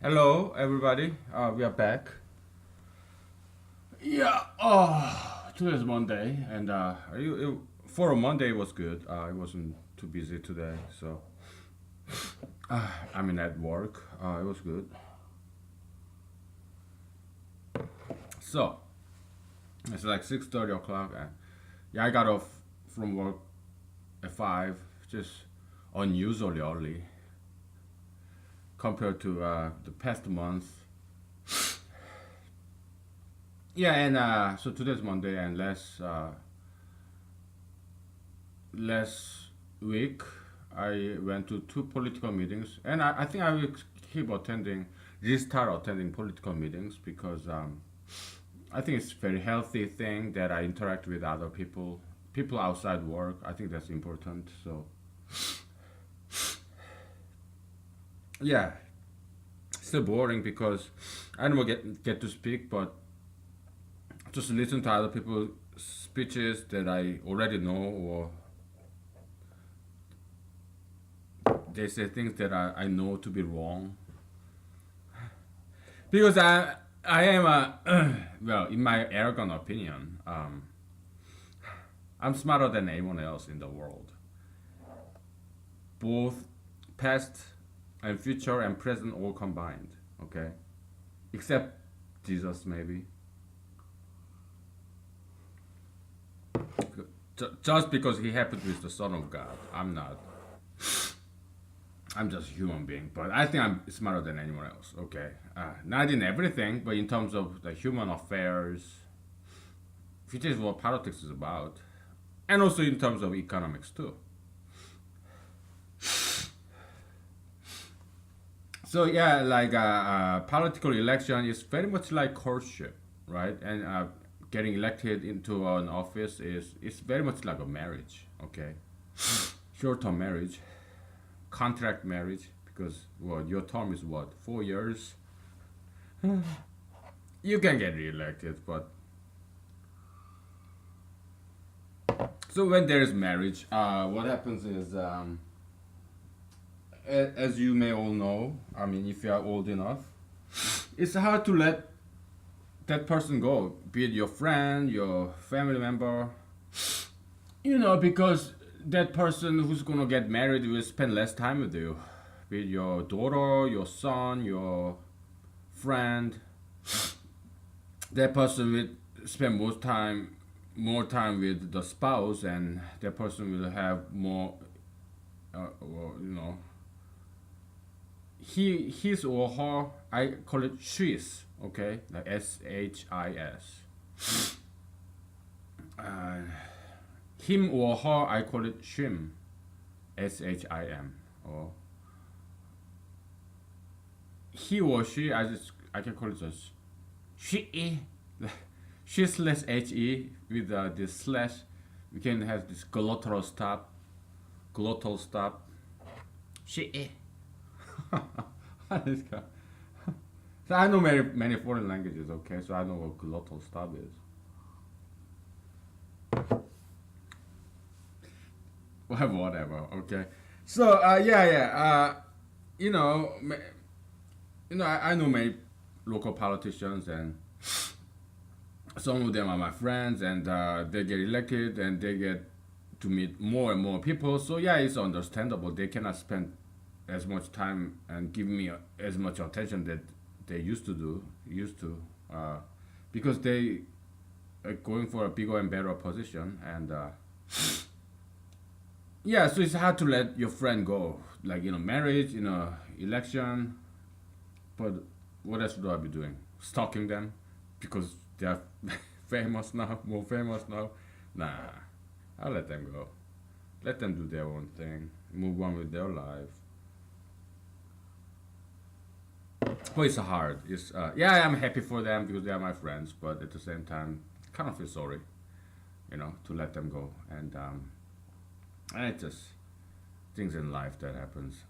Hello, everybody. We are back. Yeah. Today's Monday, and for a Monday it was good. I wasn't too busy today, so I mean at work. It was good. So it's like 6:30 o'clock, and yeah, I got off from work at 5, just unusually early compared to the past month. Yeah, and so today's Monday, and last week I went to two political meetings, and I think I will keep attending, restart attending political meetings because I think it's a very healthy thing that I interact with other people, people outside work. I think that's important. So yeah, still boring because I don't get to speak, but just listen to other people's speeches that I already know, or they say things that I know to be wrong. Because I am a well, in my arrogant opinion, I'm smarter than anyone else in the world, both past and future and present all combined. Okay, except Jesus maybe. Just because he happens to be the son of God, I'm not. I'm just a human being, but I think I'm smarter than anyone else. Okay, not in everything, but in terms of the human affairs, which is what politics is about, and also in terms of economics too. So yeah, like political election is very much like courtship, right? And getting elected into an office is very much like a marriage. Okay, short-term marriage, contract marriage, because well, your term is what, 4 years. You can get re-elected, but so when there is marriage, what happens is, as you may all know, I mean, if you are old enough, it's hard to let that person go, be it your friend, your family member, because that person who's gonna get married will spend less time with you, with your daughter, your son, your friend. That person will spend more time with the spouse, and that person will have more, well, his or her. I call it she's. Okay, like SHIS. Uh, Him or her, I call it shim, SHIM. Or he or she, I can call it just she. She slash he with this slash. We can have this glottal stop. She. This guy. So I know many foreign languages. Okay, so I know what glottal stop is. Well, whatever. Okay. So yeah. You know, I know many local politicians, and some of them are my friends, and they get elected, and they get to meet more and more people. So yeah, it's understandable. They cannot spend as much time and give me as much attention that they used to, uh, because they are going for a bigger and better position, and yeah, so it's hard to let your friend go, like marriage, election. But what else would I be doing? Stalking them because they are famous now, more famous now. Nah, I'll let them go. Let them do their own thing, move on with their life. But it's hard. It's yeah, I'm happy for them because they are my friends, but at the same time, kind of feel sorry, to let them go. And it just things in life that happens.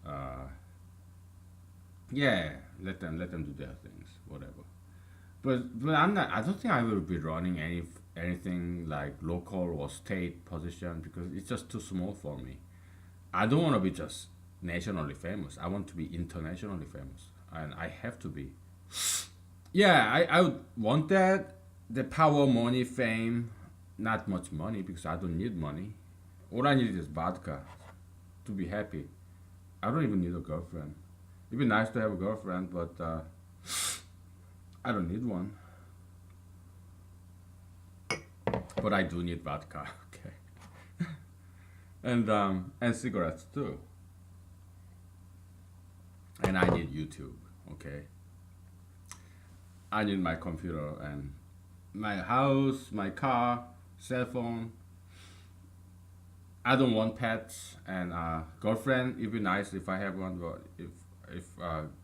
Yeah, let them do their things, whatever. But I'm not. I don't think I will be running anything like local or state position because it's just too small for me. I don't want to be just nationally famous. I want to be internationally famous. and I have to be. Yeah, I would want that. The power, money, fame, not much money because I don't need money. All I need is vodka to be happy. I don't even need a girlfriend. It'd be nice to have a girlfriend, but I don't need one. But I do need vodka, okay, and cigarettes too. And I need YouTube, okay. I need my computer and my house, my car, cell phone. I don't want pets and girlfriend. It'd be nice if I have one, but if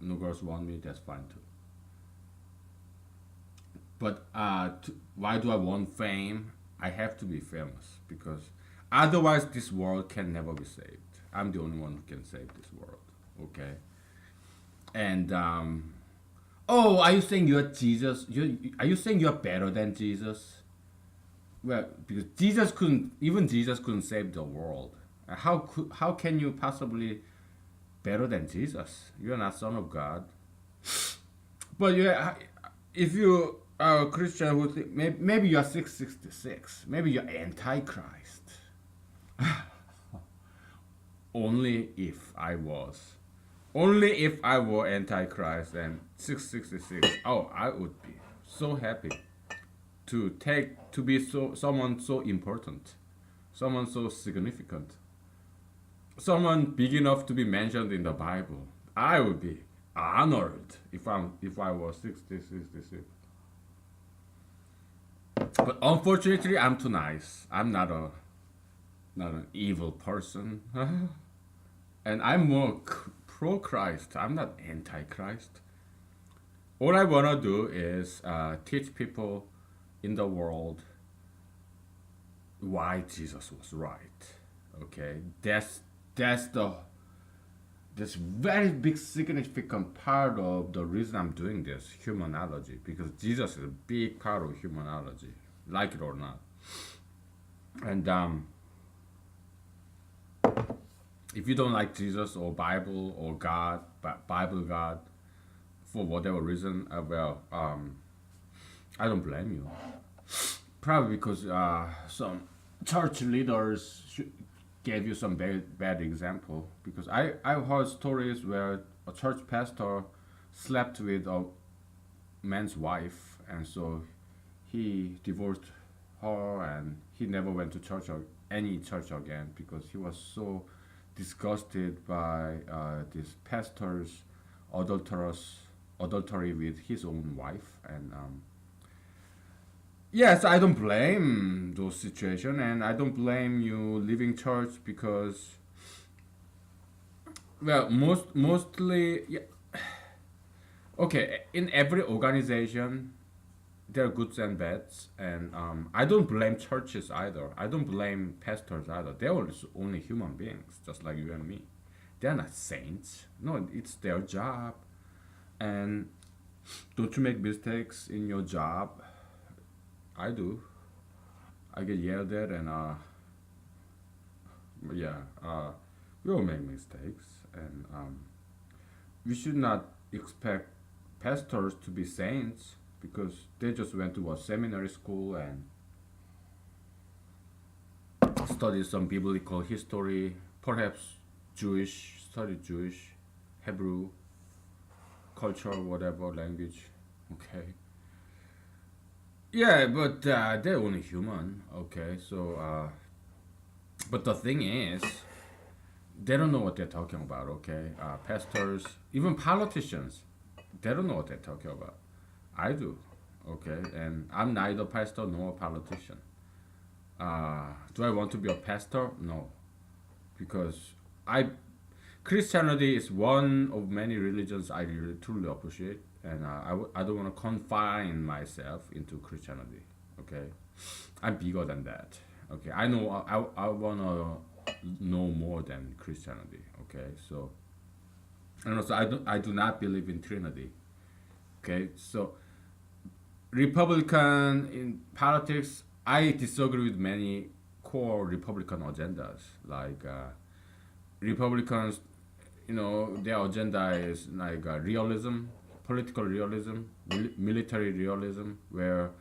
no girls want me, that's fine too. But why do I want fame? I have to be famous because otherwise this world can never be saved. I'm the only one who can save this world. Okay. And oh, are you saying you're Jesus? Are you saying you're better than Jesus? Well, because Jesus couldn't save the world. How can you possibly better than Jesus? You're not son of God. But yeah, if you are a Christian who maybe you're 666, maybe you're antichrist. Only if I was. Only if I were antichrist and 666. Oh, I would be so happy to be someone so important, someone so significant, someone big enough to be mentioned in the Bible. I would be honored if I was 66. But unfortunately, I'm too nice. I'm not an evil person, and I'm more pro Christ. I'm not anti Christ. All I wanna do is teach people in the world why Jesus was right. Okay, that's the this very big significant part of the reason I'm doing this humanology, because Jesus is a big part of humanology, like it or not. And if you don't like Jesus or Bible or God, Bible God, for whatever reason, I don't blame you. Probably because some church leaders gave you some bad example. Because I've heard stories where a church pastor slept with a man's wife, and so he divorced her, and he never went to church or any church again because he was so disgusted by this pastor's adultery with his own wife. And yes, I don't blame those situations, and I don't blame you leaving church because, well, mostly, yeah, okay, in every organization there are goods and bads, and I don't blame churches either. I don't blame pastors either. They're only human beings, just like you and me. They're not saints. No, it's their job. And don't you make mistakes in your job? I do. I get yelled at, and yeah, we all make mistakes, and we should not expect pastors to be saints because they just went to a seminary school and studied some biblical history, perhaps studied Jewish, Hebrew, culture, whatever language. Okay. Yeah, but they're only human. Okay, so but the thing is, they don't know what they're talking about. Okay, pastors, even politicians, they don't know what they're talking about. I do. Okay, and I'm neither pastor nor a politician. Do I want to be a pastor? No, because I Christianity is one of many religions I really truly appreciate, and I don't want to confine myself into Christianity. Okay, I'm bigger than that. Okay, I know I want to know more than Christianity. Okay, so, and also I do not believe in Trinity. Okay, so Republican in politics, I disagree with many core Republican agendas. Like Republicans their agenda is like realism, political realism, military realism, where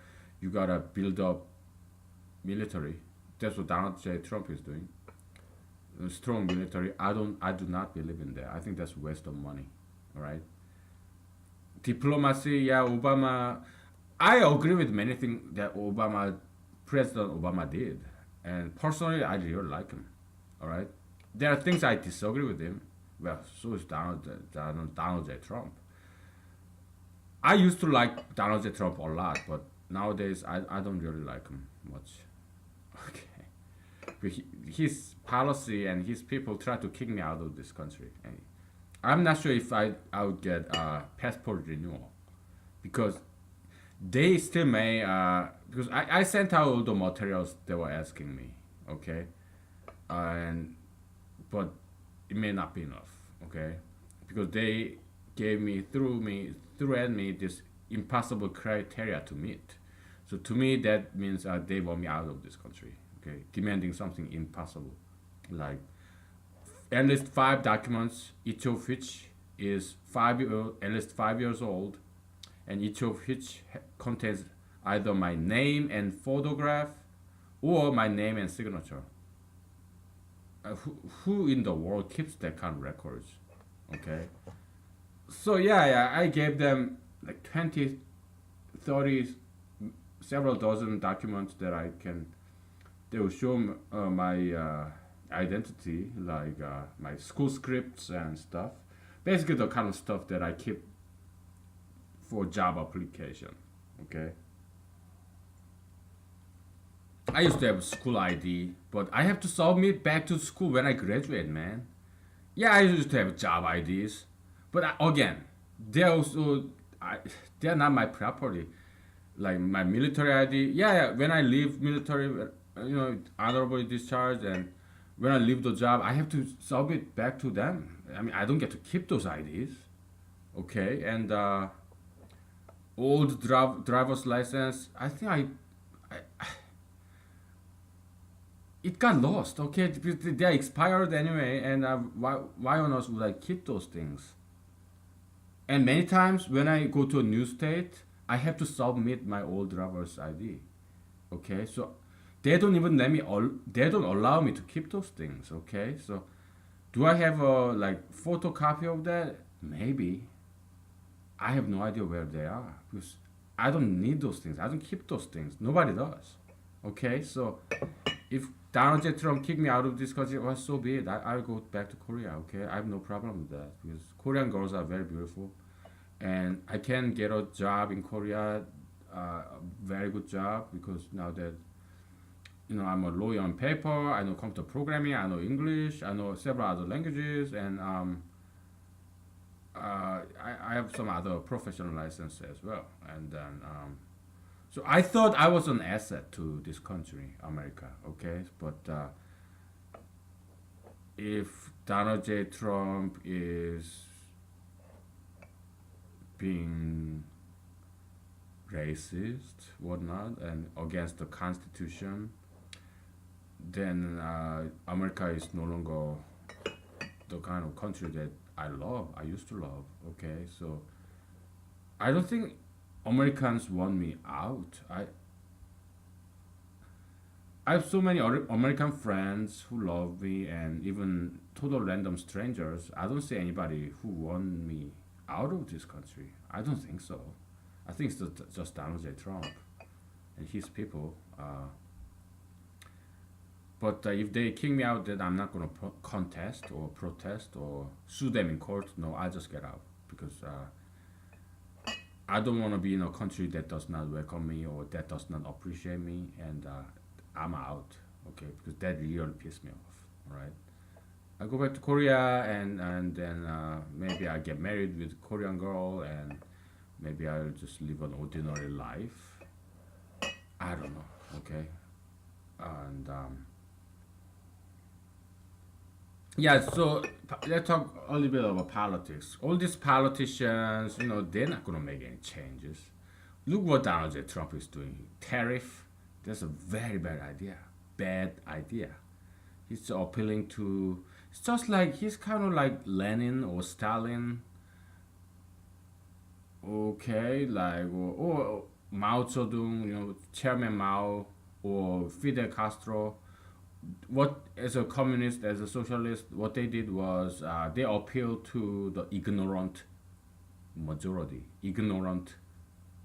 you gotta build up military. That's what Donald J. Trump is doing. A strong military. I do not believe in that. I think that's waste of money. All right. Diplomacy. Yeah, Obama. I agree with many things that President Obama did, and personally, I really like him. All right. There are things I disagree with him. Well, so is Donald J. Trump. I used to like Donald J. Trump a lot, but nowadays I don't really like him much. Okay. But his policy and his people try to kick me out of this country. And I'm not sure if I would get passport renewal because they still may, because I sent out all the materials they were asking me, okay? And but it may not be enough, okay? Because they threw at me this impossible criteria to meet. So to me, that means they want me out of this country, okay? Demanding something impossible, like at least 5 documents, each of which is at least 5 years old, and each of which contains either my name and photograph or my name and signature. Who in the world keeps that kind of records? Okay. So yeah, I gave them like 20, 30, several dozen documents that they will show my identity, like my school scripts and stuff. Basically, the kind of stuff that I keep for job application. Okay. I used to have school ID, but I have to submit back to school when I graduate, man. Yeah, I used to have job IDs, but again, they're also they're not my property. Like my military ID, yeah. When I leave military, honorably discharged, and when I leave the job, I have to submit back to them. I mean, I don't get to keep those IDs, okay? And old driver's license, I think I it got lost, okay? Because they are expired anyway, and why on earth would I keep those things? And many times when I go to a new state, I have to submit my old driver's ID. Okay, so they don't even let me. They don't allow me to keep those things. Okay, so do I have a like photocopy of that? Maybe. I have no idea where they are because I don't need those things. I don't keep those things. Nobody does. Okay, so if Donald J. Trump kicked me out of this country, well, so be it. I'll go back to Korea. Okay, I have no problem with that because Korean girls are very beautiful, and I can get a job in Korea, very good job because now that I'm a lawyer on paper. I know computer programming. I know English. I know several other languages, and I have some other professional license as well. And then so I thought I was an asset to this country, America. Okay, but if Donald J. Trump is being racist, whatnot, and against the Constitution, then America is no longer the kind of country that I love. I used to love. Okay, so I don't think Americans want me out. I have so many other American friends who love me, and even total random strangers. I don't see anybody who want me out of this country. I don't think so. I think it's just Donald J. Trump and his people. But if they kick me out, then I'm not gonna contest or protest or sue them in court. No, I'll just get out because I don't want to be in a country that does not welcome me or that does not appreciate me, and I'm out. Okay, because that really pissed me off. All right, I go back to Korea, and then maybe I get married with a Korean girl, and maybe I'll just live an ordinary life. I don't know. Okay, and yeah, so let's talk a little bit about politics. All these politicians, they're not gonna make any changes. Look what Donald J. Trump is doing. Tariff. That's a very bad idea. Bad idea. He's appealing to It's just like he's kind of like Lenin or Stalin, okay, like or Mao Zedong, Chairman Mao or Fidel Castro. What as a communist, as a socialist, what they did was they appealed to the ignorant majority, ignorant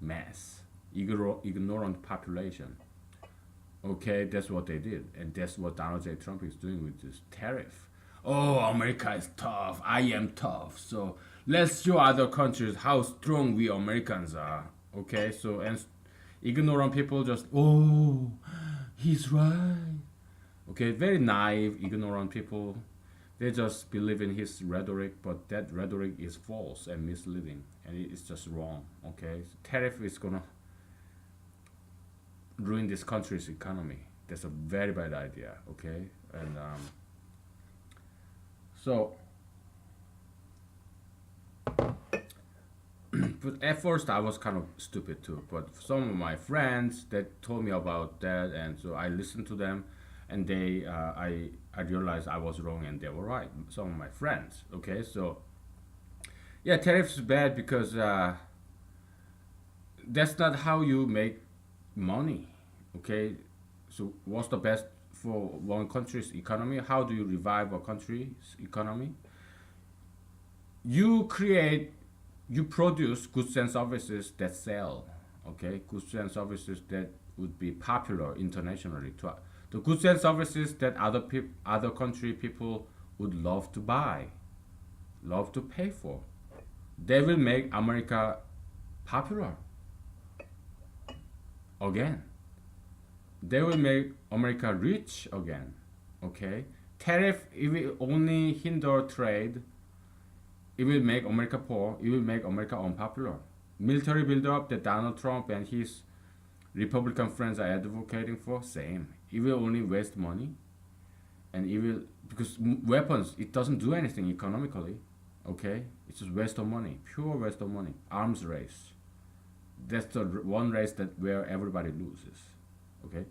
mass, ignorant population. Okay, that's what they did, and that's what Donald J. Trump is doing with this tariff. Oh, America is tough. I am tough. So let's show other countries how strong we Americans are. Okay, so and ignorant people just he's right. Okay, very naive, ignorant people. They just believe in his rhetoric, but that rhetoric is false and misleading, and it's just wrong. Okay, so tariff is gonna ruin this country's economy. That's a very bad idea. Okay, and so, but at first I was kind of stupid too. But some of my friends that told me about that, and so I listened to them, and I realized I was wrong and they were right. Some of my friends. Okay, so yeah, tariffs is bad because that's not how you make money. Okay, so what's the best for one country's economy? How do you revive a country's economy? You create, you produce goods and services that sell. Okay, goods and services that would be popular internationally. To the goods and services that other country people would love to buy, love to pay for. They will make America popular again. They will make America rich again. Okay, tariff, it will only hinder trade. It will make America poor. It will make America unpopular. Military buildup that Donald Trump and his Republican friends are advocating for, same. It will only waste money, and it will because weapons, it doesn't do anything economically. Okay, it's just waste of money, pure waste of money. Arms race. That's the one race that where everybody loses. Okay,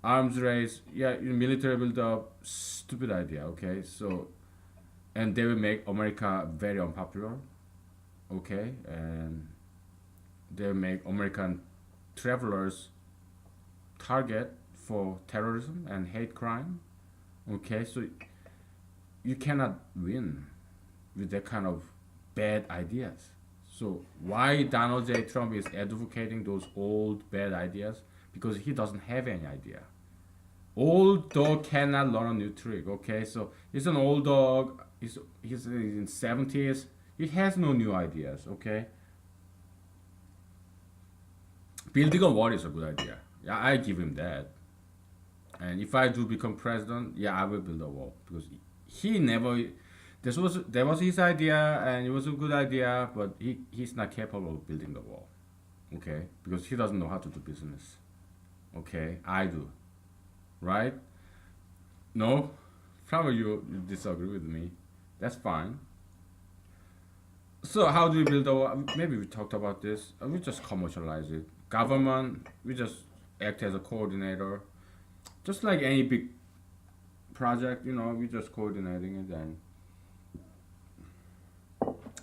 arms race. Yeah, military buildup, stupid idea. Okay, so and they will make America very unpopular. Okay, and they will make American travelers target for terrorism and hate crime. Okay, so you cannot win with that kind of bad ideas. So why Donald J. Trump is advocating those old bad ideas? Because he doesn't have any idea. Old dog cannot learn a new trick. Okay, so he's an old dog. He's in 70s. He has no new ideas. Okay, building a wall is a good idea. Yeah, I give him that. And if I do become president, yeah, I will build a wall because he never. That was his idea, and it was a good idea, but he's not capable of building the wall. Okay, because he doesn't know how to do business. Okay, I do, right? No, probably you disagree with me. That's fine. So how do we build a wall? Maybe we talked about this. We just commercialize it. Government, we just act as a coordinator, just like any big project. We just coordinating it, and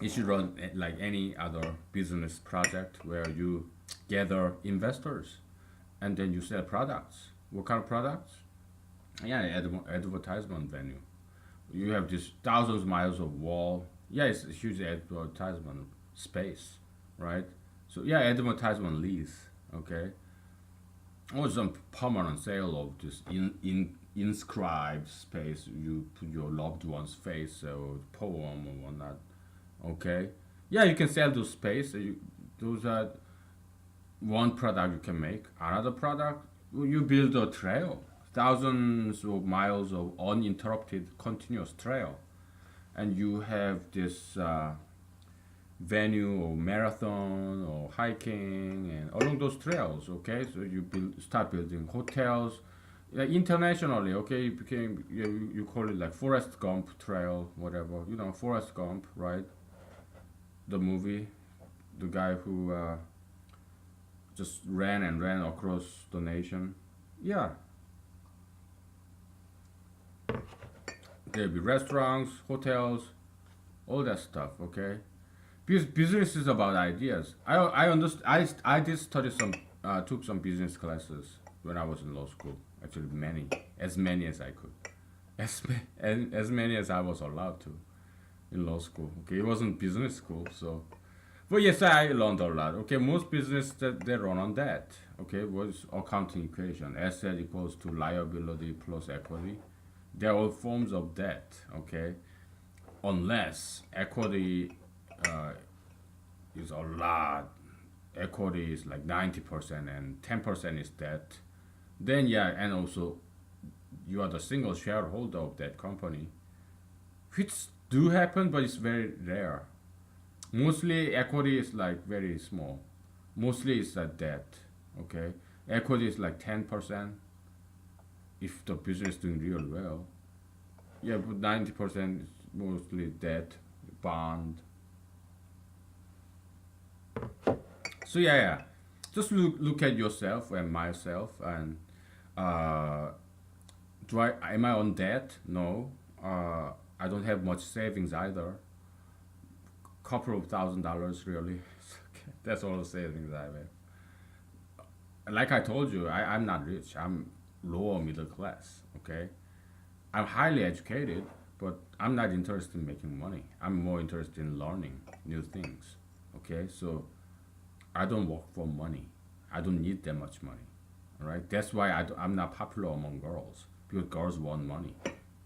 it should run like any other business project where you gather investors and then you sell products. What kind of products? Yeah, advertisement venue. You have this thousands of miles of wall. Yeah, it's a huge advertisement space, right? So yeah, advertisement lease. Okay, or some permanent sale of this inscribed space. You put your loved one's face or poem or whatnot. Okay, yeah, you can sell those space. Those are one product you can make. Another product, you build a trail, thousands of miles of uninterrupted continuous trail, and you have this venue or marathon or hiking and along those trails. Okay, so start building hotels. Internationally, okay, you call it like Forrest Gump Trail, whatever. Forrest Gump, right? The movie, the guy who just ran and ran across the nation. Yeah, There'll be restaurants, hotels, all that stuff. Okay, because business is about ideas. I understand. I did study some took some business classes when I was in law school. Actually, as many as I could, as many as I was allowed to in law school. Okay, it wasn't business school, so. But yes, I learned a lot. Okay, most business that they run on that. Okay, was accounting equation. Asset equals to liability plus equity. They're all forms of debt. Okay, unless equity uh, is a lot, equity is like 90% and 10% is debt, then yeah, and also you are the single shareholder of that company, which do happen, but it's very rare. Mostly equity is like very small. Mostly it's a debt. Okay, equity is like 10% if the business is doing real well. Yeah, but 90% is mostly debt, bond. So yeah, yeah. Just look at yourself and myself and uh, do I am I on debt? No. I don't have much savings either. Couple of $1,000 really. That's all the savings I have. Like I told you, I'm not rich. I'm lower middle class. Okay, I'm highly educated, but I'm not interested in making money. I'm more interested in learning new things. Okay, so I don't work for money. I don't need that much money. All right, that's why I'm not popular among girls because girls want money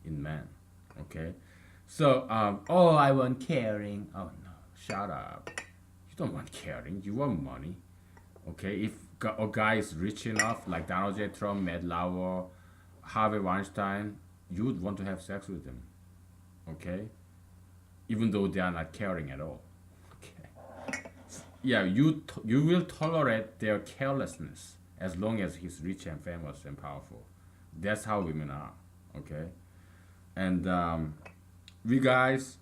in men. Okay, so oh, I want caring. Oh no, shut up. You don't want caring. You want money. Okay, if a guy is rich enough, like Donald J. Trump, Matt Lauer, Harvey Weinstein, you would want to have sex with them. Okay, even though they are not caring at all. Okay, yeah, you will tolerate their carelessness as long as he's rich and famous and powerful. That's how women are. Okay, and we guys,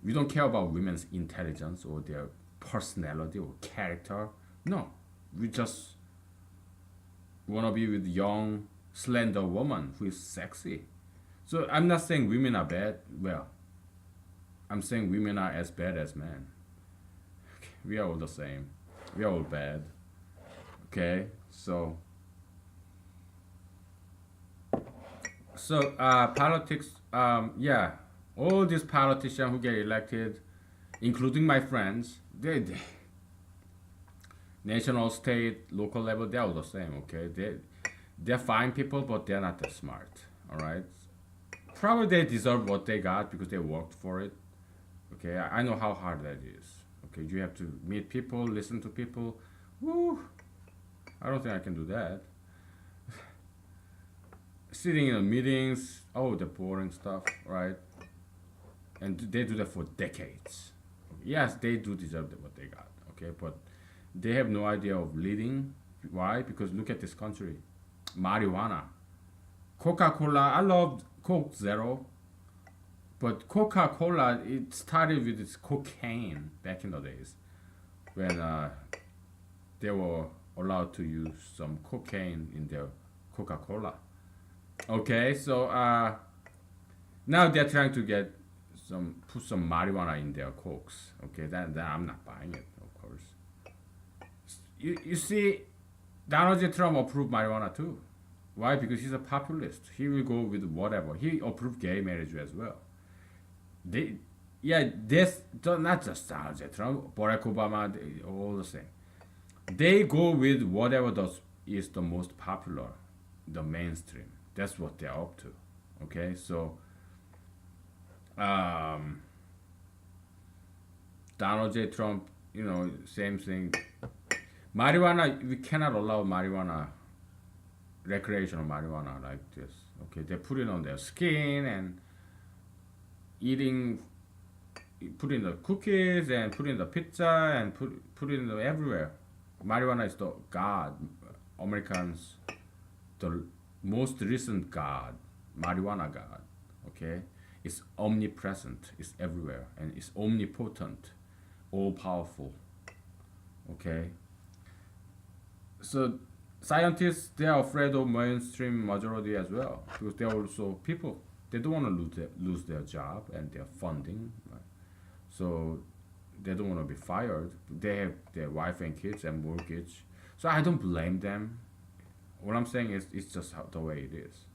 we don't care about women's intelligence or their personality or character. No, we just wanna be with young, slender woman who is sexy. So I'm not saying women are bad. Well, I'm saying women are as bad as men. We are all the same. We are all bad. Okay, so politics. Yeah, all these politicians who get elected, including my friends, they national, state, local level, they're all the same. Okay, they're fine people, but they're not that smart. All right, probably they deserve what they got because they worked for it. Okay, I know how hard that is. Okay, you have to meet people, listen to people. Woo! I don't think I can do that. Sitting in the meetings, oh, the boring stuff, right? And they do that for decades. Yes, they do deserve what they got. Okay, but they have no idea of leading. Why? Because look at this country, marijuana, Coca-Cola. I love Coke Zero, but Coca-Cola it started with its cocaine back in the days when they were allowed to use some cocaine in their Coca-Cola. Okay, so now they're trying to get put some marijuana in their cokes. Okay, then I'm not buying it, of course. You see, Donald J. Trump approved marijuana too. Why? Because he's a populist. He will go with whatever. He approved gay marriage as well. They, yeah, this not just Donald J. Trump, Barack Obama, all the same. They go with whatever is the most popular, the mainstream. That's what they're up to. Okay, so Donald J. Trump, same thing. Marijuana, we cannot allow marijuana, recreational marijuana like this. Okay, they put it on their skin and eating, put in the cookies and put in the pizza and put it in the everywhere. Marijuana is the god. Americans, the most recent god, marijuana god. Okay, it's omnipresent. It's everywhere and it's omnipotent, all powerful. Okay, so scientists they are afraid of mainstream majority as well because they are also people. They don't want to lose their job and their funding, right? So they don't want to be fired. They have their wife and kids and mortgage. So I don't blame them. What I'm saying is it's just the way it is.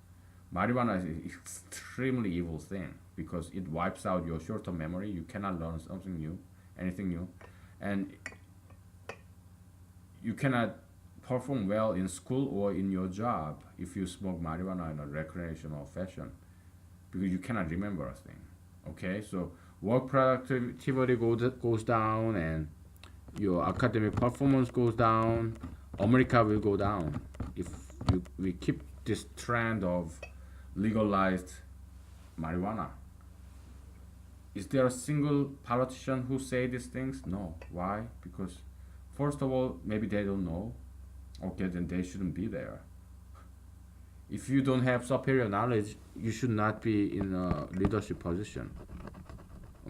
Marijuana is an extremely evil thing because it wipes out your short-term memory. You cannot learn something new, anything new, and you cannot perform well in school or in your job if you smoke marijuana in a recreational fashion because you cannot remember a thing. Okay, so work productivity goes down and your academic performance goes down. America will go down if we keep this trend of legalized marijuana. Is there a single politician who say these things? No. Why? Because first of all, maybe they don't know. Okay, then they shouldn't be there. If you don't have superior knowledge, you should not be in a leadership position.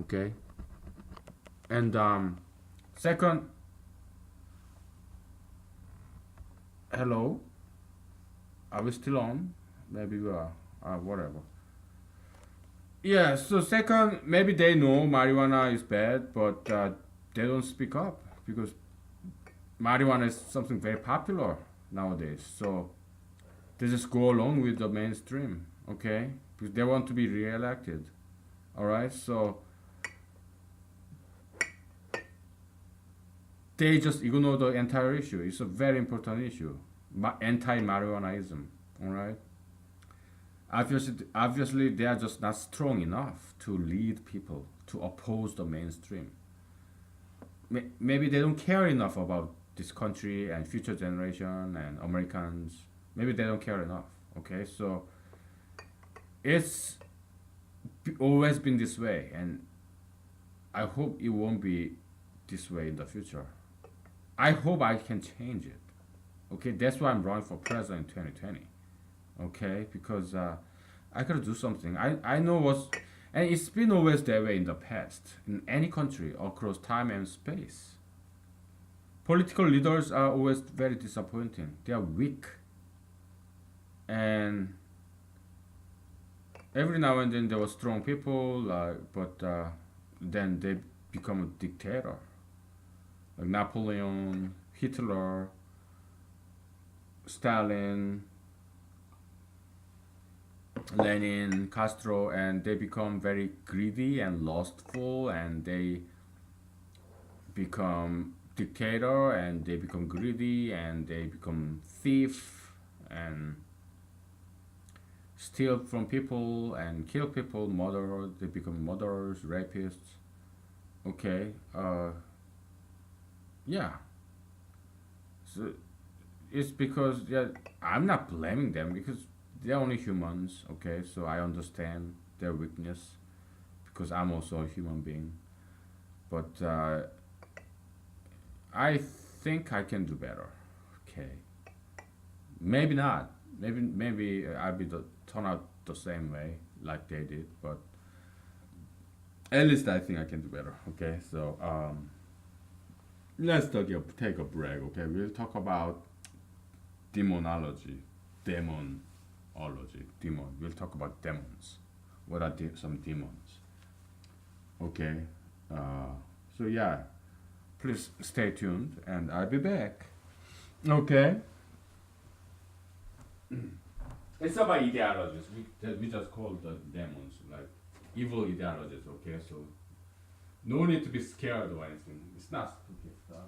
Okay. And second, hello, are we still on? Maybe we are. Whatever. Yeah. So second, maybe they know marijuana is bad, but they don't speak up because marijuana is something very popular nowadays. So they just go along with the mainstream, okay? Because they want to be re-elected. All right. So they just ignore the entire issue. It's a very important issue. Anti-marijuanaism. All right. Obviously, they are just not strong enough to lead people to oppose the mainstream. Maybe they don't care enough about this country and future generation and Americans. Maybe they don't care enough. Okay, so it's always been this way, and I hope it won't be this way in the future. I hope I can change it. Okay, that's why I'm running for president in 2020. Okay, because I gotta do something. I know what's, and it's been always that way in the past in any country across time and space. Political leaders are always very disappointing. They are weak, and every now and then there were strong people, but then they become a dictator, like Napoleon, Hitler, Stalin, Lenin, Castro, and they become very greedy and lustful, and they become dictator, and they become greedy, and they become thief, and steal from people and kill people, murder. They become murderers, rapists. Okay, yeah. So it's because, yeah, I'm not blaming them because they're only humans. Okay, so I understand their weakness because I'm also a human being. But I think I can do better. Okay, maybe not. Maybe I'll be turn out the same way like they did, but at least I think I can do better. Okay, so let's take a break. Okay, we'll talk about demonology, demon. We'll talk about demons. What are some demons? Okay, so yeah, please stay tuned, and I'll be back. Okay. It's about ideologies. We just call the demons like evil ideologies. Okay, so no need to be scared or anything. It's not stupid stuff.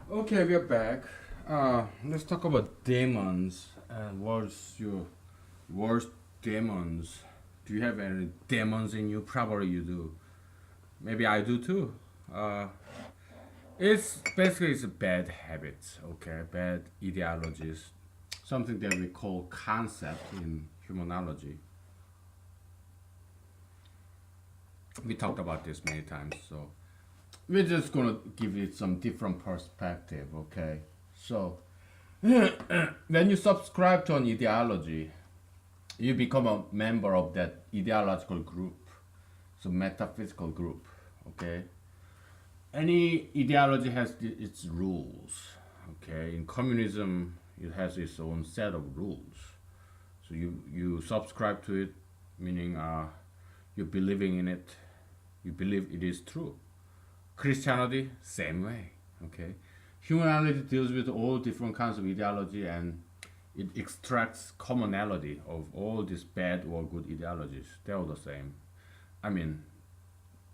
Okay, we're back. Let's talk about demons. And what's your worst demons? Do you have any demons in you? Probably you do. Maybe I do too. Uh, it's basically it's bad habits. Okay, bad ideologies. Something that we call concept in humanology. We talked about this many times, so we're just gonna give it some different perspective. Okay, so when you subscribe to an ideology, you become a member of that ideological group, so metaphysical group. Okay, any ideology has its rules. Okay, in communism, it has its own set of rules. So you subscribe to it, meaning you're believing in it. You believe it is true. Christianity, same way. Okay, humanity deals with all different kinds of ideology and it extracts commonality of all these bad or good ideologies. They're all the same. I mean,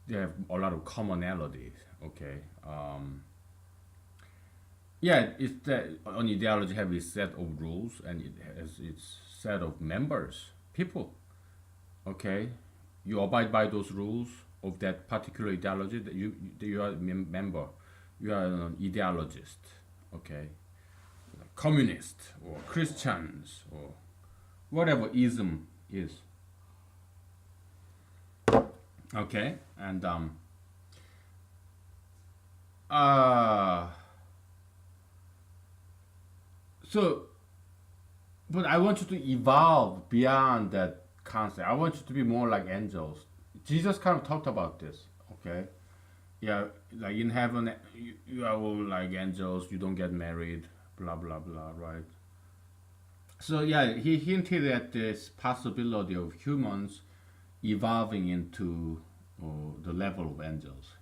they have a lot of commonalities. Okay. Yeah, it's that an ideology have its set of rules and it has its set of members, people. Okay, you abide by those rules of that particular ideology that you are a member. You are an ideologist. Okay, communist or Christians or whatever ism is. Okay, and uh so but I want you to evolve beyond that concept. I want you to be more like angels. Jesus kind of talked about this. Okay, yeah, like in heaven, you are all like angels. You don't get married. Blah blah blah. Right. So yeah, he hinted at this possibility of humans evolving into the level of angels.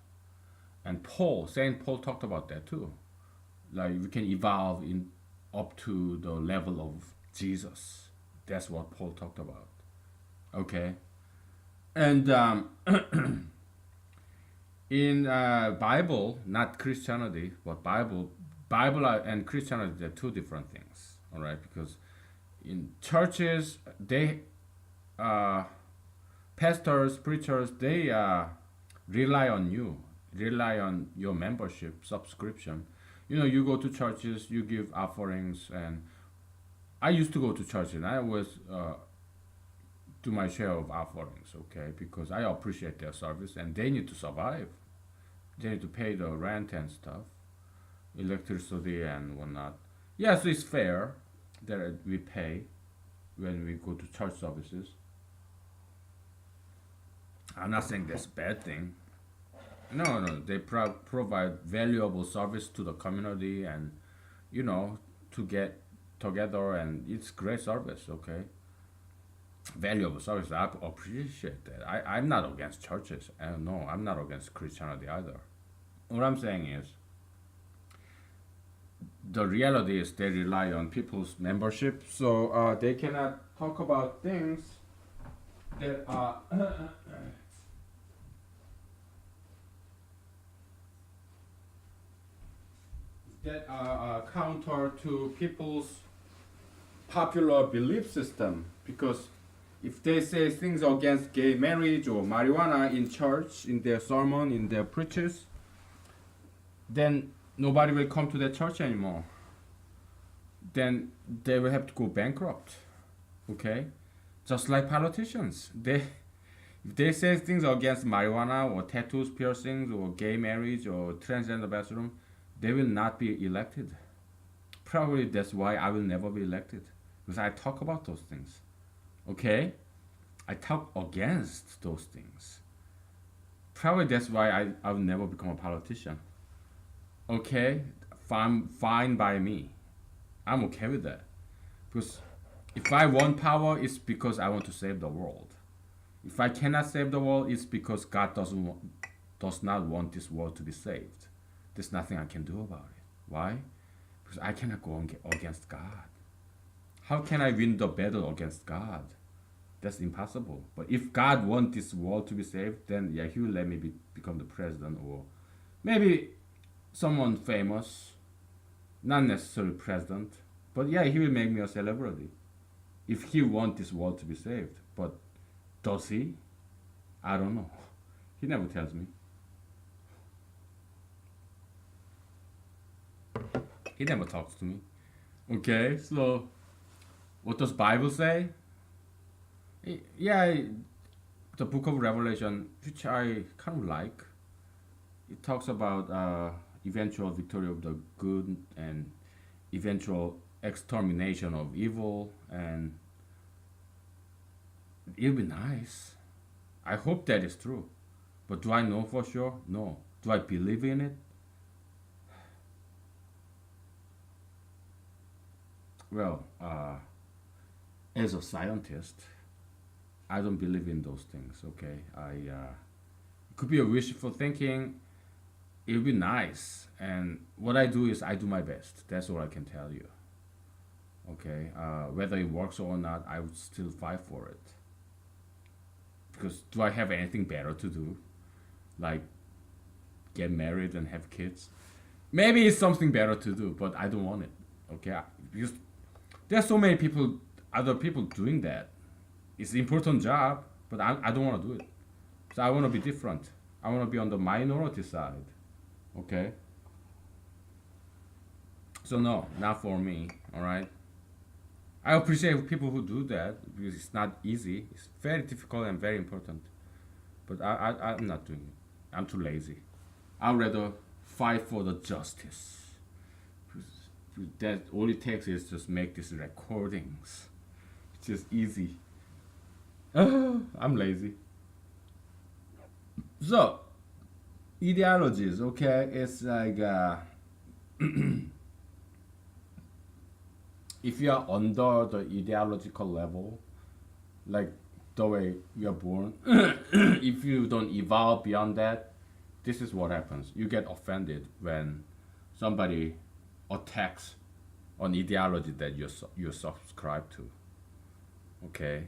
And Saint Paul talked about that too. Like we can evolve in up to the level of Jesus. That's what Paul talked about. Okay, and in Bible, not Christianity, but Bible and Christianity they're two different things. All right, because in churches they uh, pastors, preachers, they rely on you, rely on your membership, subscription. You know, you go to churches, you give offerings, and I used to go to church and I always do my share of offerings, okay, because I appreciate their service and they need to survive. They need to pay the rent and stuff, electricity and whatnot. Yes, it's fair that we pay when we go to church services. I'm not saying that's a bad thing. No, no, they provide valuable service to the community and, you know, to get together and it's great service, okay? Valuable service. I appreciate that. I'm not against churches. No, I'm not against Christianity either. What I'm saying is, the reality is they rely on people's membership, so they cannot talk about things that are that are counter to people's popular belief system. Because if they say things against gay marriage or marijuana in church, in their sermon, in their preachers, then nobody will come to that church anymore. Then they will have to go bankrupt. Okay, just like politicians, they if they say things against marijuana or tattoos, piercings, or gay marriage or transgender bathroom, they will not be elected. Probably that's why I will never be elected because I talk about those things. Okay, I talk against those things. Probably that's why I will never become a politician. Okay, fine by me. I'm okay with that. Because if I want power, it's because I want to save the world. If I cannot save the world, it's because God does not want this world to be saved. There's nothing I can do about it. Why? Because I cannot go against God. How can I win the battle against God? That's impossible. But if God wants this world to be saved, then yeah, He will let me become the president or maybe someone famous. not necessarily president, but yeah, he will make me a celebrity if he wants this world to be saved. But does he? I don't know. He never tells me. He never talks to me. Okay, so what does Bible say? Yeah, the book of Revelation, which I kind of like, it talks about eventual victory of the good and eventual extermination of evil, and it'll be nice. I hope that is true. But do I know for sure? No. Do I believe in it? Well, as a scientist, I don't believe in those things. Okay, it could be a wishful thinking. It would be nice, and what I do is I do my best. That's all I can tell you. Okay, whether it works or not, I would still fight for it. Because do I have anything better to do, like get married and have kids? Maybe it's something better to do, but I don't want it. Okay, because there's so many people, other people doing that. It's an important job, but I don't want to do it. So I want to be different. I want to be on the minority side. Okay. So no, not for me. All right. I appreciate people who do that because it's not easy. It's very difficult and very important. But I'm not doing it. I'm too lazy. I'd rather fight for the justice. That all it takes is just make these recordings. It's just easy. I'm lazy. So, ideologies, okay? It's like if you are under the ideological level, like the way you are born, if you don't evolve beyond that, this is what happens. You get offended when somebody attacks an ideology that you subscribe to. Okay.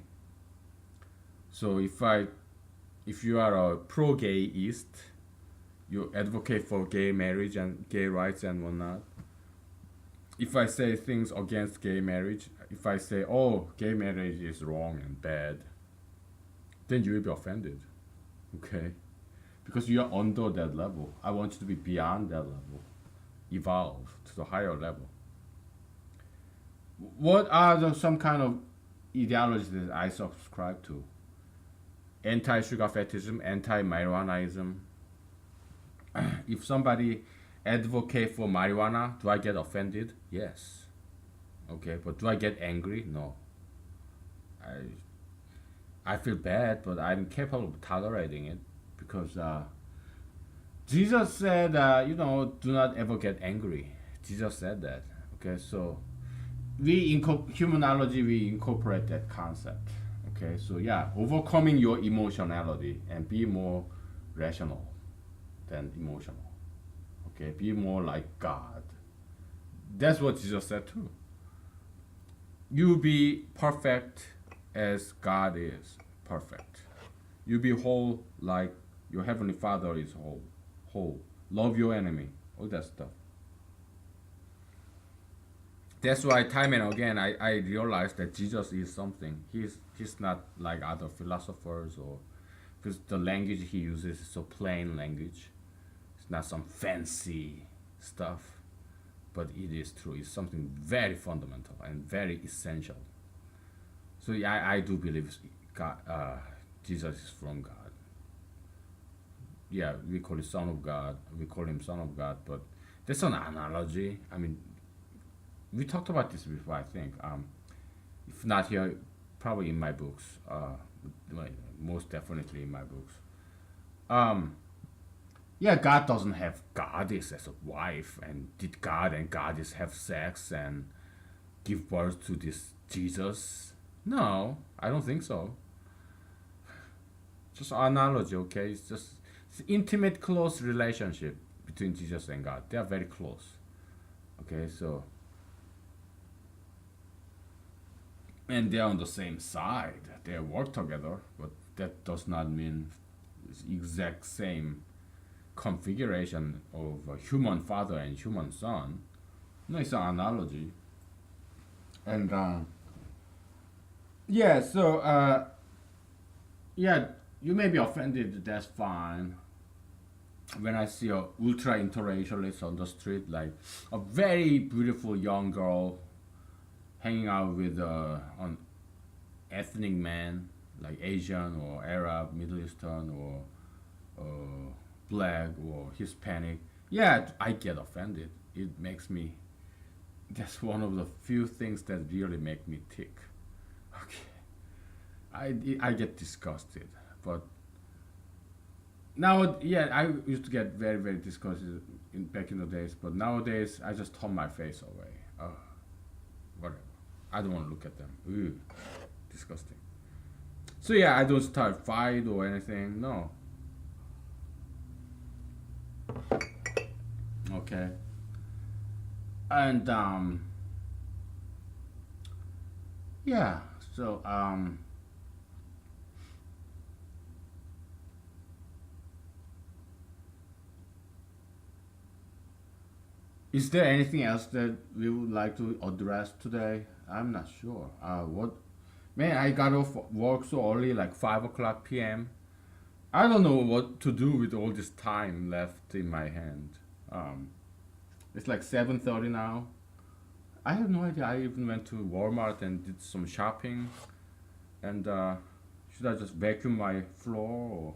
So if you are a pro-gayist, you advocate for gay marriage and gay rights and whatnot. If I say things against gay marriage, if I say, oh, gay marriage is wrong and bad, then you will be offended. Okay? Because you are under that level. I want you to be beyond that level. Evolve to the higher level. What are some kind of ideologies that I subscribe to? Anti-sugar fetishism, anti-marijuanaism. If somebody advocate for marijuana, do I get offended? Yes. Okay, but do I get angry? No. I feel bad, but I'm capable of tolerating it because Jesus said, do not ever get angry. Jesus said that. Okay, so humanology, we incorporate that concept. Okay, so yeah, overcoming your emotionality and be more rational than emotional. Okay, be more like God. That's what Jesus said too. You be perfect as God is perfect. You be whole like your heavenly Father is whole. Whole. Love your enemy. All that stuff. That's why time and again I realized that Jesus is something. He's not like other philosophers or because the language he uses is so plain language. It's not some fancy stuff, but it is true. It's something very fundamental and very essential. So yeah, I do believe God, Jesus is from God. Yeah, we call it Son of God. We call him Son of God, but that's an analogy. I mean, we talked about this before. I think, if not here, probably in my books. Most definitely in my books. Um, yeah, God doesn't have goddess as a wife, and did God and goddess have sex and give birth to this Jesus? No, I don't think so. Just analogy, okay? It's intimate, close relationship between Jesus and God. They are very close. Okay, so and they're on the same side. They work together, but that does not mean it's exact same configuration of a human father and human son. No, it's an analogy. And yeah, so yeah, you may be offended. That's fine. When I see a ultra interracialist on the street, like a very beautiful young girl hanging out with an ethnic man, like Asian or Arab, Middle Eastern or black or Hispanic, yeah, I get offended. It makes me. That's one of the few things that really make me tick. Okay, I get disgusted, but now, yeah, I used to get very, very disgusted back in the days, but nowadays I just turn my face away. Whatever. I don't want to look at them. Ooh, disgusting. So yeah, I don't start fight or anything. No. Okay. And yeah. So is there anything else that we would like to address today? I'm not sure. What? Man, I got off work so early, like 5 o'clock p.m. I don't know what to do with all this time left in my hand. Um, it's like 7:30 now. I have no idea. I even went to Walmart and did some shopping. And should I just vacuum my floor?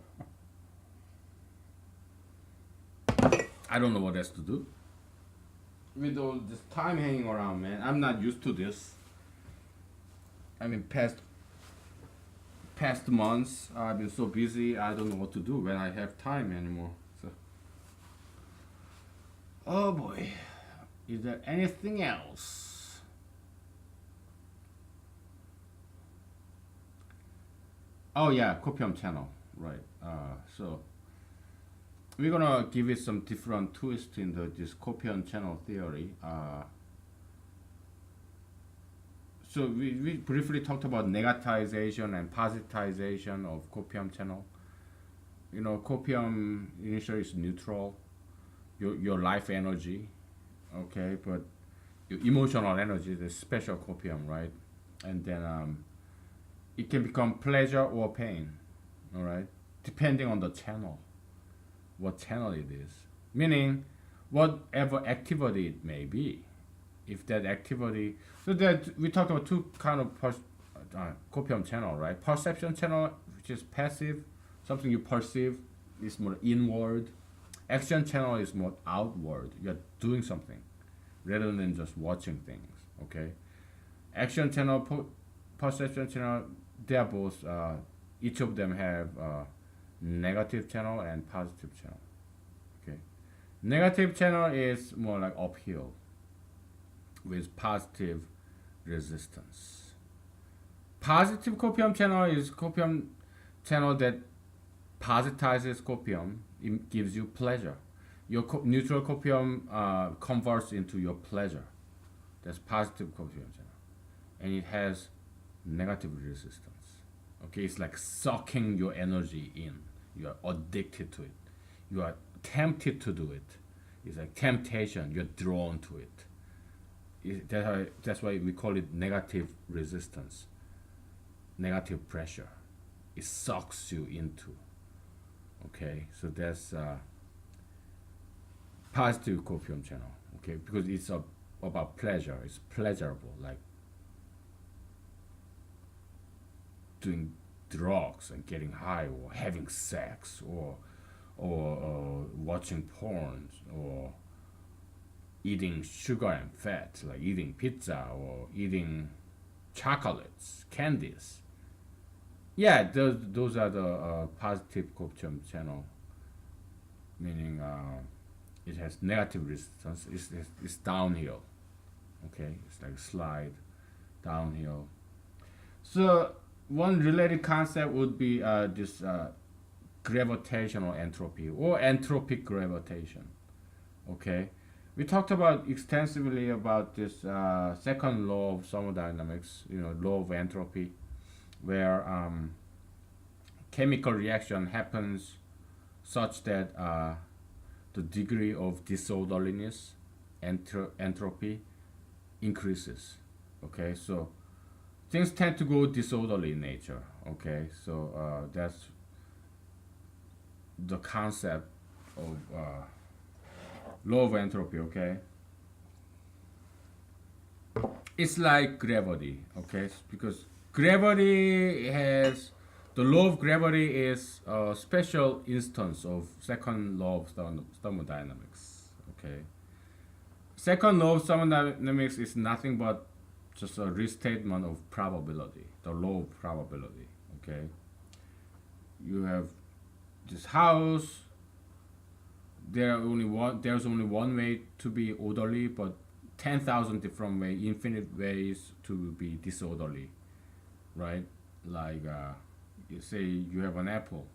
Or I don't know what else to do with all this time hanging around, man. I'm not used to this. I mean, past months I've been so busy. I don't know what to do when I have time anymore. So, oh boy, is there anything else? Oh yeah, copium channel, right? So we're gonna give it some different twist in this copium channel theory. So we briefly talked about negatization and positivization of copium channel. You know, copium initially is neutral, your life energy, okay, but your emotional energy is special copium, right? And then it can become pleasure or pain, all right, depending on the channel, what channel it is, meaning whatever activity it may be. If that activity, so that we talked about two kind of copium channel, right? Perception channel, which is passive, something you perceive, is more inward. Action channel is more outward. You're doing something rather than just watching things. Okay, action channel, perception channel, they are both. Each of them have negative channel and positive channel. Okay, negative channel is more like uphill with positive resistance. Positive copium channel is copium channel that positizes copium. It gives you pleasure. Your neutral copium converts into your pleasure. That's positive copium channel, and it has negative resistance. Okay, it's like sucking your energy in. You are addicted to it. You are tempted to do it. It's like temptation. You're drawn to it. That's why we call it negative resistance, negative pressure. It sucks you into. Okay, so that's positive copium channel. Okay, because it's about pleasure. It's pleasurable, like doing drugs and getting high, or having sex, or watching porn, or eating sugar and fat, like eating pizza or eating chocolates, candies. Yeah, those are the positive copium channel, meaning it has negative resistance. It's downhill. Okay, it's like slide downhill. So one related concept would be this gravitational entropy or entropic gravitation. Okay, we talked about extensively about this second law of thermodynamics, law of entropy, where chemical reaction happens such that the degree of disorderliness, entropy, increases. Okay, so things tend to go disorderly in nature. Okay, so that's the concept of law of entropy. Okay, it's like gravity. Okay, because gravity has the law of gravity is a special instance of second law of thermodynamics. Okay, second law of thermodynamics is nothing but just a restatement of probability, the law of probability. Okay, you have this house. There's only one way to be orderly, but 10,000 different ways, infinite ways to be disorderly, right? Like you say you have an apple.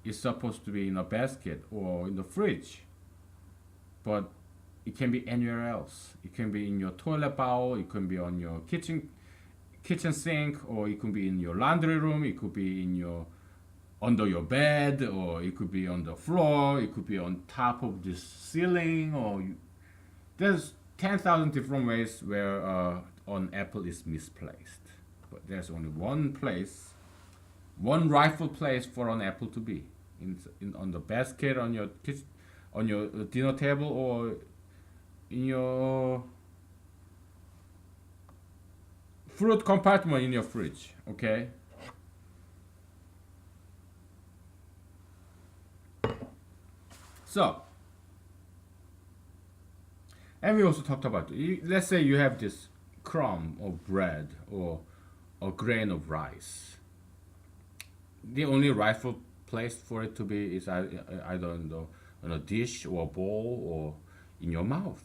It's supposed to be in a basket or in the fridge, but it can be anywhere else. It can be in your toilet bowl. It can be on your kitchen sink, or it could be in your laundry room. It could be in your under your bed, or it could be on the floor. It could be on top of this ceiling, or there's 10,000 different ways where an apple is misplaced. But there's only one place, one rightful place for an apple to be on the basket, on your kitchen, on your dinner table, or in your fruit compartment in your fridge. Okay. So, and we also talked about, let's say you have this crumb of bread or a grain of rice. The only rightful place for it to be is either in a dish or a bowl or in your mouth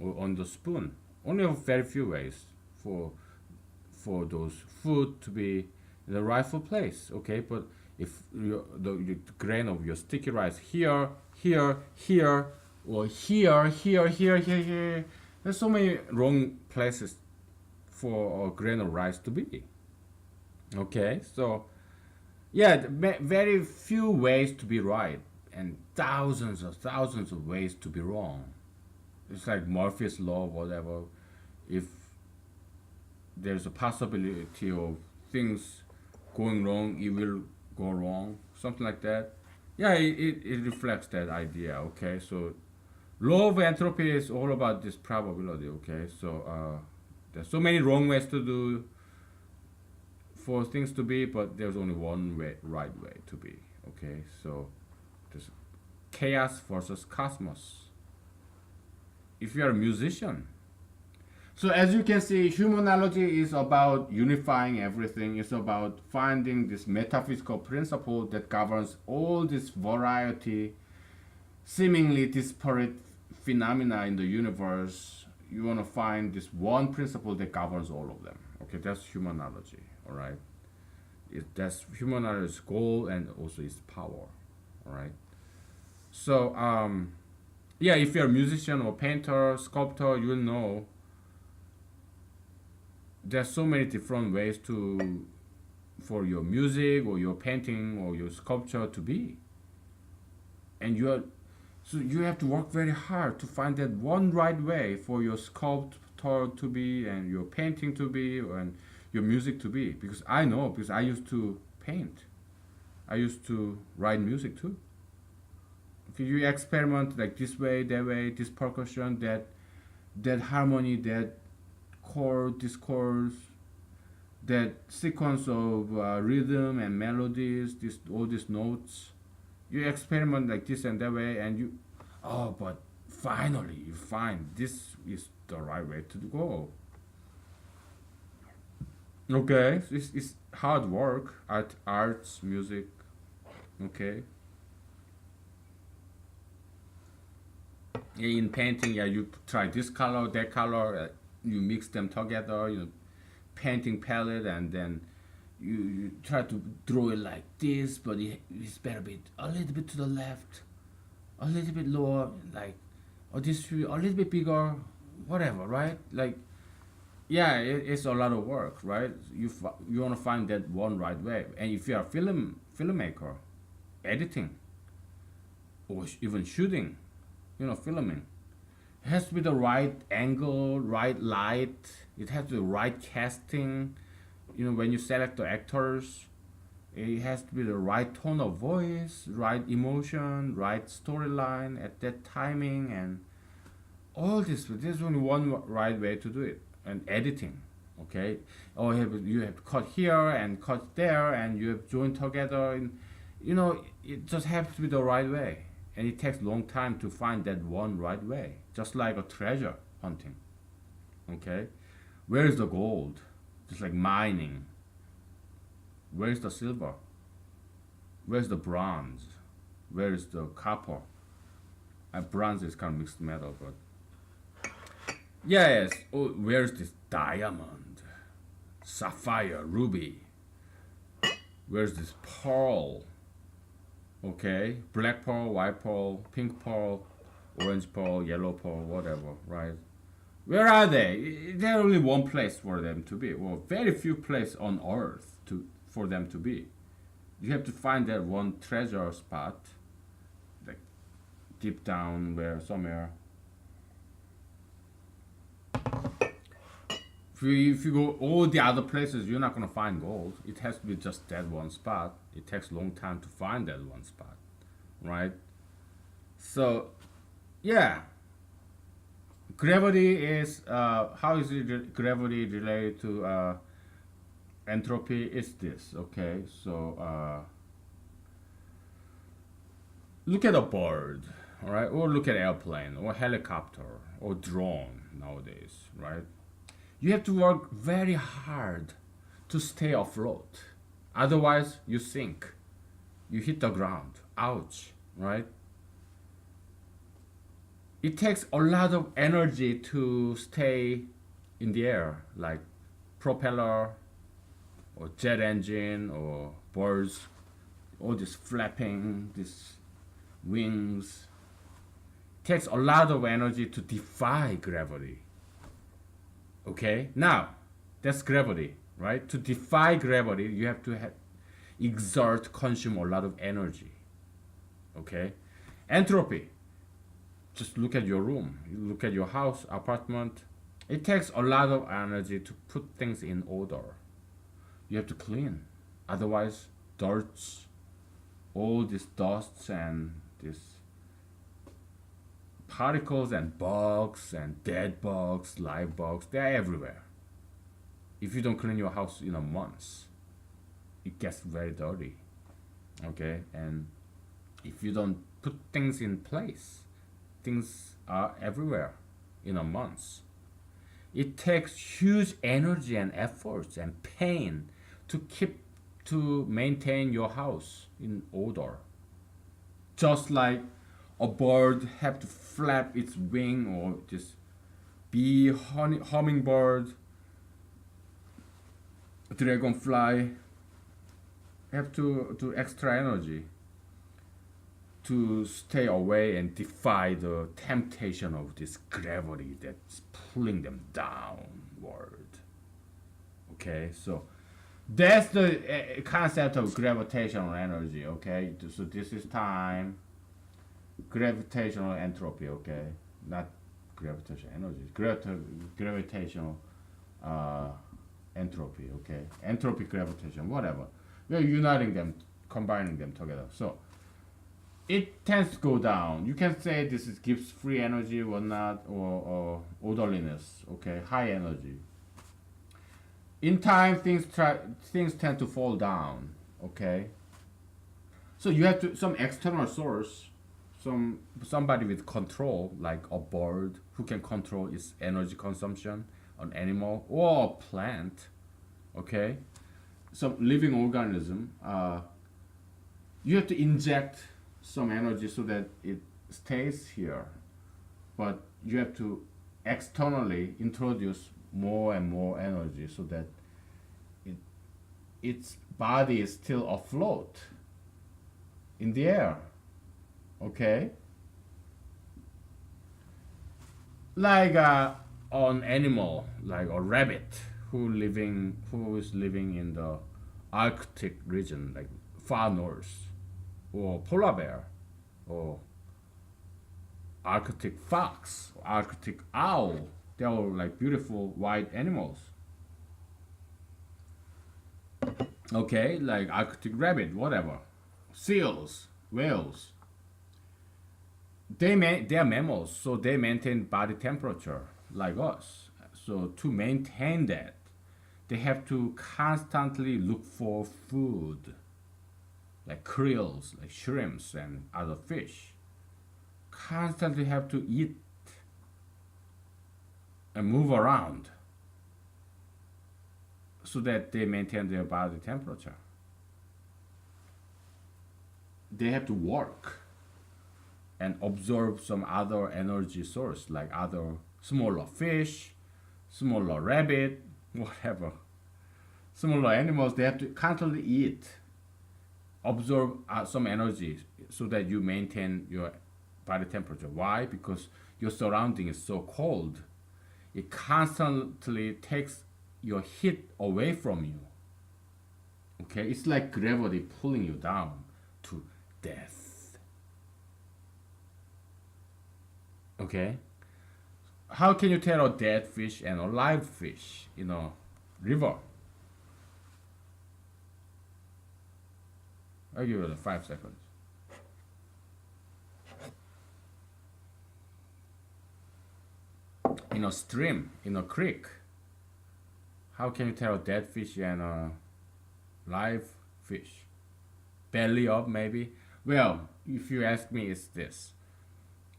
or on the spoon. Only a very few ways for those food to be in the rightful place. Okay, but if the grain of your sticky rice here, here, here, or here, there's so many wrong places for a grain of rice to be. Okay, so yeah, very few ways to be right, and thousands of ways to be wrong. It's like Murphy's law, whatever. If there's a possibility of things going wrong, it will go wrong, something like that. Yeah, it reflects that idea. Okay, so law of entropy is all about this probability. Okay, so there's so many wrong ways to do for things to be, but there's only one way, right way to be. Okay, so there's chaos versus cosmos. If you are a musician, so as you can see, humanology is about unifying everything. It's about finding this metaphysical principle that governs all this variety, seemingly disparate phenomena in the universe. You want to find this one principle that governs all of them. Okay, that's humanology. All right, that's humanology's goal and also its power. All right. So yeah, if you're a musician or painter, sculptor, you'll know there's so many different ways to for your music or your painting or your sculpture to be, and you have to work very hard to find that one right way for your sculpture to be and your painting to be and your music to be. Because I know, because I used to paint, I used to write music too. Okay, you experiment like this way, that way, this percussion, that harmony, that chord, this chords, that sequence of rhythm and melodies, all these notes. You experiment like this and that way, and but finally you find this is the right way to go. Okay, so it's hard work, arts, music. Okay, in painting, yeah, you try this color, that color, you mix them together, painting palette, and then you try to draw it like this, but it's better be a little bit to the left, a little bit lower, like, or this a little bit bigger, whatever, right? Like, yeah, it's a lot of work, right? You want to find that one right way, and if you're a filmmaker, editing, or even shooting, filming, It has to be the right angle, right light. It has to be the right casting. When you select the actors, it has to be the right tone of voice, right emotion, right storyline at that timing, and all this. There's only one right way to do it, and editing. Okay, or you have to cut here and cut there, and you have joined together, and it just has to be the right way, and it takes long time to find that one right way, just like a treasure hunting. Okay, where is the gold? Just like mining. Where's the silver? Where's the bronze? Where is the copper? Bronze is kind of mixed metal, but yes. Oh, where's this diamond, sapphire, ruby? Where's this pearl? Okay, black pearl, white pearl, pink pearl, orange pearl, yellow pearl, whatever, right? Where are they? There's only one place for them to be. Well, very few places on earth for them to be. You have to find that one treasure spot, like deep down where somewhere. If you go all the other places, you're not gonna find gold. It has to be just that one spot. It takes a long time to find that one spot, right? So, yeah. Gravity is how is gravity related to entropy? Is this okay? So look at a bird, all right, or look at airplane or helicopter or drone nowadays, right? You have to work very hard to stay afloat. Otherwise, you sink. You hit the ground. Ouch, right? It takes a lot of energy to stay in the air, like propeller or jet engine or birds, all this flapping, these wings. It takes a lot of energy to defy gravity. Okay, now that's gravity, right? To defy gravity, you have to consume a lot of energy. Okay, entropy. Just look at your room, you look at your house, apartment. It takes a lot of energy to put things in order. You have to clean, otherwise, dirts, all these dusts and these particles and bugs and dead bugs, live bugs, they're everywhere. If you don't clean your house in a month, it gets very dirty. Okay, and if you don't put things in place, things are everywhere in a month. It takes huge energy and efforts and pain to maintain your house in order. Just like a bird have to flap its wing, or just bee, hummingbird, dragonfly have to do extra energy to stay away and defy the temptation of this gravity that's pulling them downward. Okay, so that's the concept of gravitational energy. Okay, so this is time, gravitational entropy. Okay, not gravitational energy, gravitational entropy. Okay, entropy, gravitation, whatever. We're uniting them, combining them together. So it tends to go down. You can say this gives free energy, whatnot, or orderliness. Okay, high energy. In time, things tend to fall down. Okay. So you have to some external source, somebody with control, like a bird who can control its energy consumption, an animal or a plant. Okay, some living organism. You have to inject some energy so that it stays here, but you have to externally introduce more and more energy so that its body is still afloat in the air. Okay, like an animal like a rabbit who is living in the Arctic region, like far north, or polar bear, or Arctic fox, Arctic owl. They're all like beautiful white animals. Okay, like Arctic rabbit, whatever. Seals, whales. They are mammals, so they maintain body temperature like us. So to maintain that, they have to constantly look for food, like krills, like shrimps and other fish. Constantly have to eat and move around so that they maintain their body temperature. They have to work and absorb some other energy source like other smaller fish, smaller rabbit, whatever. Smaller animals, they have to constantly eat, absorb some energy so that you maintain your body temperature. Why? Because your surrounding is so cold. It constantly takes your heat away from you. Okay, it's like gravity pulling you down to death. Okay, how can you tell a dead fish and a live fish in a river? I'll give it 5 seconds. In a stream, in a creek, how can you tell a dead fish and a live fish? Belly up, maybe? Well, if you ask me, it's this.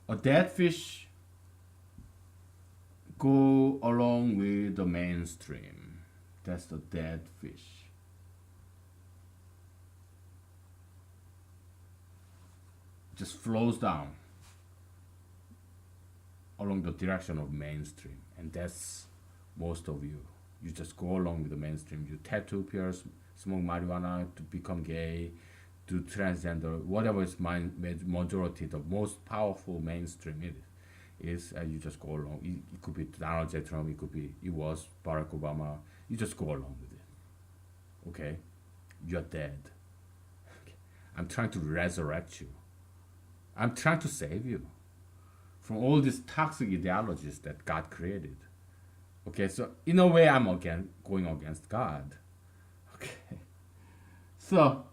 A dead fish go along with the mainstream. That's the dead fish. Just flows down along the direction of mainstream, and that's most of you. You just go along with the mainstream. You tattoo, pierce, smoke marijuana, to become gay, do transgender, whatever is majority, the most powerful mainstream it is, you just go along. It could be Donald J. Trump, it was Barack Obama. You just go along with it. Okay, you're dead. Okay. I'm trying to resurrect you. I'm trying to save you from all these toxic ideologies that God created. Okay, so in a way, I'm again going against God. Okay, so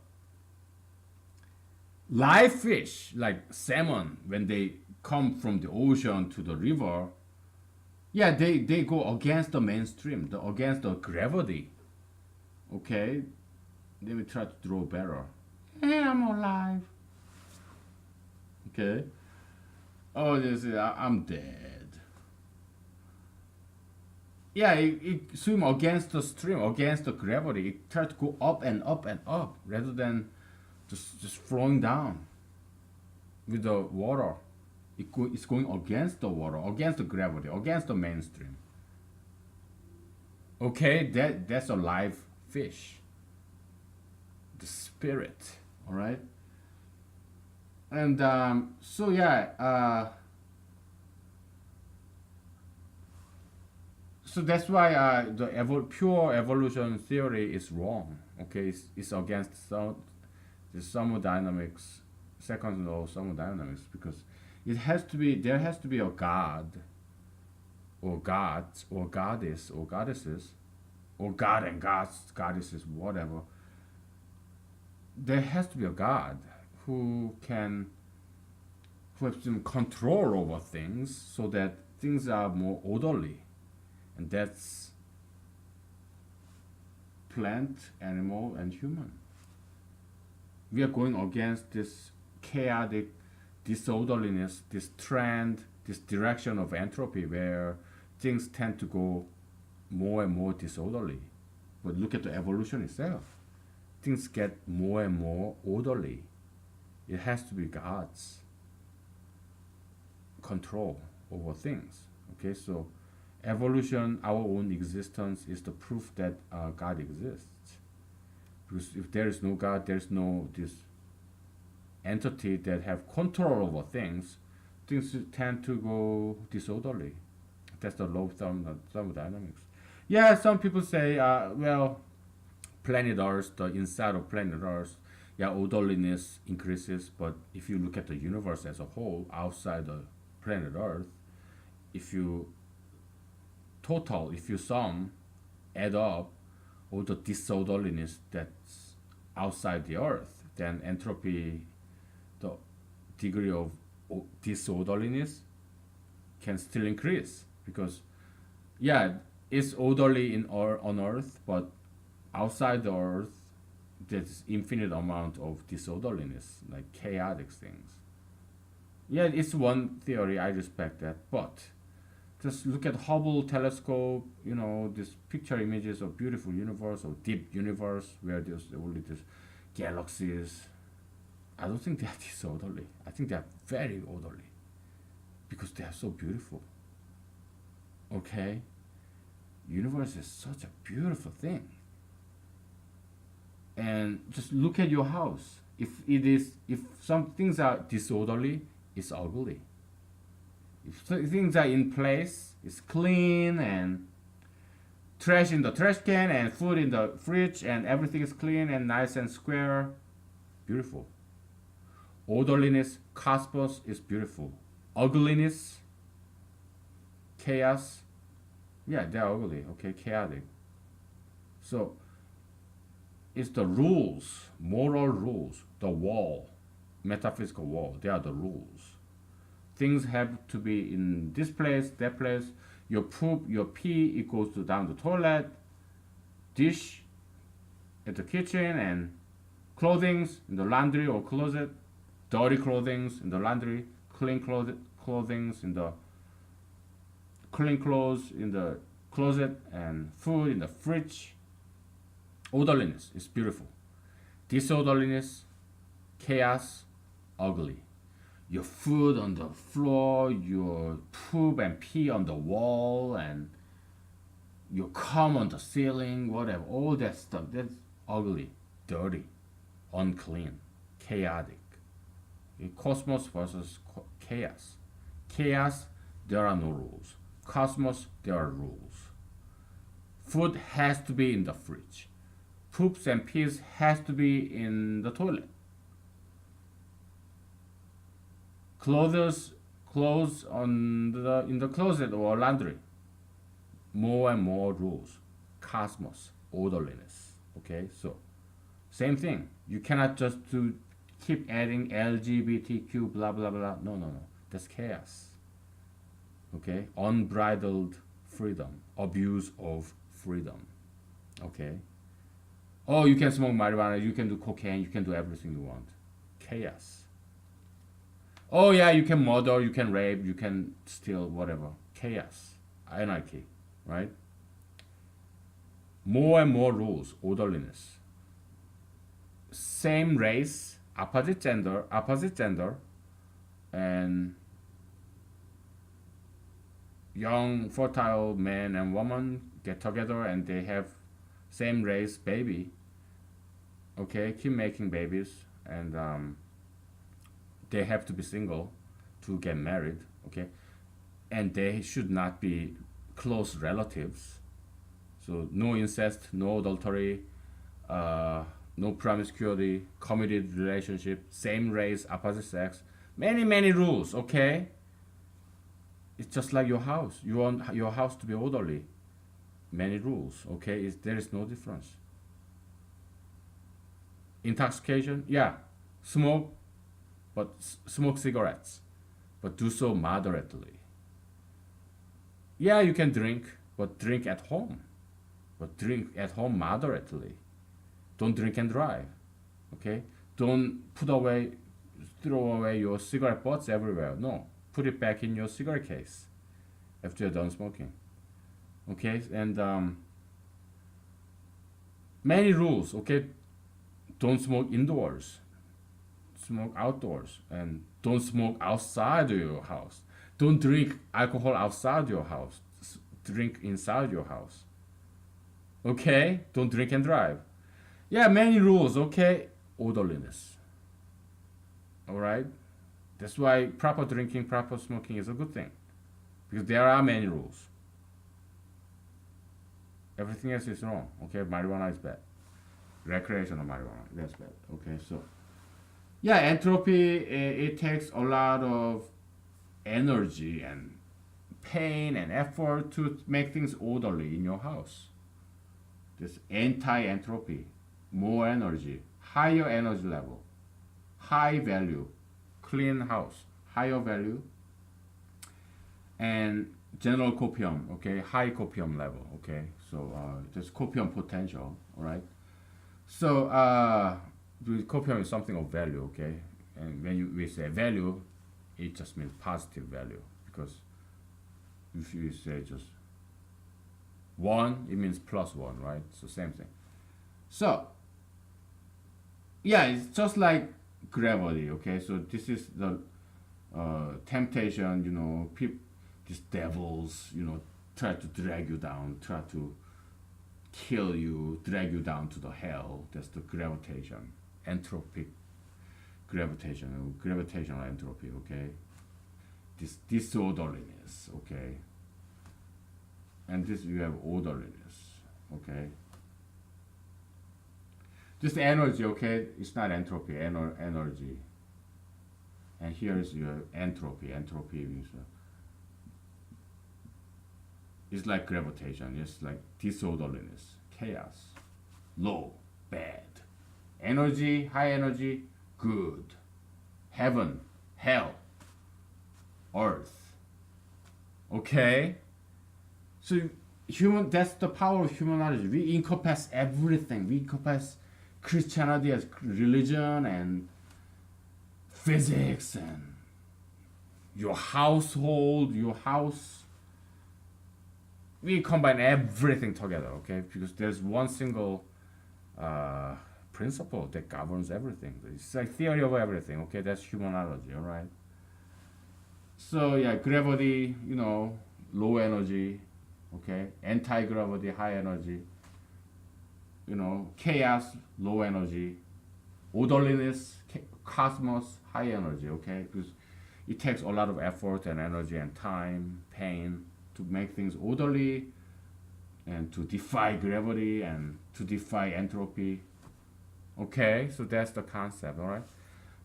live fish like salmon, when they come from the ocean to the river, yeah, they go against the mainstream, against the gravity. Okay, let me try to draw better. Yeah, I'm alive. Okay. Oh, this is, I'm dead. Yeah, it swim against the stream, against the gravity. It tries to go up and up and up rather than just flowing down with the water. It's going against the water, against the gravity, against the mainstream. Okay, that's a live fish. The spirit, all right? And so yeah, so that's why the pure evolution theory is wrong. Okay, it's against the thermodynamics, second law of thermodynamics, because there has to be a god, or gods, or goddess, or goddesses, or god and gods, goddesses, whatever. There has to be a god who has some control over things so that things are more orderly, and that's plant, animal, and human. We are going against this chaotic disorderliness, this trend, this direction of entropy where things tend to go more and more disorderly. But look at the evolution itself. Things get more and more orderly. It has to be God's control over things. Okay, so evolution, our own existence, is the proof that God exists. Because if there is no God, there's no this entity that have control over things. Things tend to go disorderly. That's the law of thermodynamics. Yeah, some people say, well, planet Earth, the inside of planet Earth, yeah, orderliness increases, but if you look at the universe as a whole, outside the planet Earth, if you if you sum, add up all the disorderliness that's outside the Earth, then entropy, the degree of disorderliness can still increase because yeah, it's orderly on Earth, but outside the Earth there's infinite amount of disorderliness, like chaotic things. Yeah, it's one theory, I respect that, but just look at Hubble telescope, these picture images of beautiful universe or deep universe where there's only these galaxies. I don't think they are disorderly. I think they are very orderly because they are so beautiful. Okay? Universe is such a beautiful thing. And just look at your house. If some things are disorderly, it's ugly. If things are in place, it's clean and trash in the trash can and food in the fridge and everything is clean and nice and square, beautiful. Orderliness, cosmos is beautiful. Ugliness, chaos, yeah, they're ugly, okay, chaotic. So it's the rules, moral rules, the wall, metaphysical wall, they are the rules. Things have to be in this place, that place. Your poop, your pee, it goes down the toilet, dish at the kitchen, and clothings in the laundry or closet, dirty clothings in the laundry, clean clothings in the clean clothes in the closet, and food in the fridge. Orderliness is beautiful. Disorderliness, chaos, ugly. Your food on the floor, your poop and pee on the wall, and your cum on the ceiling, whatever, all that stuff, that's ugly, dirty, unclean, chaotic. Cosmos versus chaos. Chaos, there are no rules. Cosmos, there are rules. Food has to be in the fridge. Poops and pees has to be in the toilet. Clothes in the closet or laundry. More and more rules. Cosmos, orderliness. Okay, so same thing. You cannot just keep adding LGBTQ blah blah blah. No. That's chaos. Okay, unbridled freedom, abuse of freedom. Okay. Oh, you can smoke marijuana, you can do cocaine, you can do everything you want. Chaos. Oh yeah, you can murder, you can rape, you can steal, whatever. Chaos, anarchy, right? More and more rules, orderliness. Same race, opposite gender, and young, fertile man and woman get together and they have same race baby. Okay, keep making babies, and they have to be single to get married. Okay, and they should not be close relatives. So no incest, no adultery, no promiscuity, committed relationship, same race, opposite sex, many rules. Okay, it's just like your house. You want your house to be orderly. Many rules. Okay, there is no difference. Intoxication, yeah, smoke, but smoke cigarettes, but do so moderately. Yeah, you can drink, but drink at home. But drink at home moderately. Don't drink and drive. Okay? Don't throw away your cigarette butts everywhere. No, put it back in your cigarette case after you're done smoking. Okay, and many rules. Okay, don't smoke indoors, smoke outdoors, and don't smoke outside your house. Don't drink alcohol outside your house. Drink inside your house. Okay, don't drink and drive. Yeah, many rules. Okay, orderliness. All right, that's why proper drinking, proper smoking is a good thing, because there are many rules. Everything else is wrong. Okay, marijuana is bad. Recreational marijuana, that's bad. Okay, so yeah, entropy, it takes a lot of energy and pain and effort to make things orderly in your house. This anti-entropy, more energy, higher energy level, high value, clean house, higher value, and general copium, okay, high copium level, okay. So just copium potential, all right. So the copium is something of value, okay. And when we say value, it just means positive value, because if you say just one, it means plus one, right? So same thing. So yeah, it's just like gravity, okay. So this is the temptation, you know, these devils, you know, try to drag you down, try to kill you, drag you down to the hell. That's the gravitation, entropic gravitation, gravitational entropy, okay. This disorderliness, okay. And this you have orderliness, okay. This energy, okay, it's not entropy, energy. And here is your entropy. Entropy means it's like gravitation. It's like disorderliness, chaos, low, bad. Energy, high energy, good. Heaven, hell, earth. Okay? So human, that's the power of humanology. We encompass everything. We encompass Christianity as religion and physics and your household, your house. We combine everything together, okay? Because there's one single principle that governs everything. It's like theory of everything, okay? That's humanology, all right? So yeah, gravity, you know, low energy, okay? Anti-gravity, high energy. You know, chaos, low energy. Orderliness, cosmos, high energy, okay? Because it takes a lot of effort and energy and time, pain to make things orderly and to defy gravity and to defy entropy. Okay, so that's the concept, all right?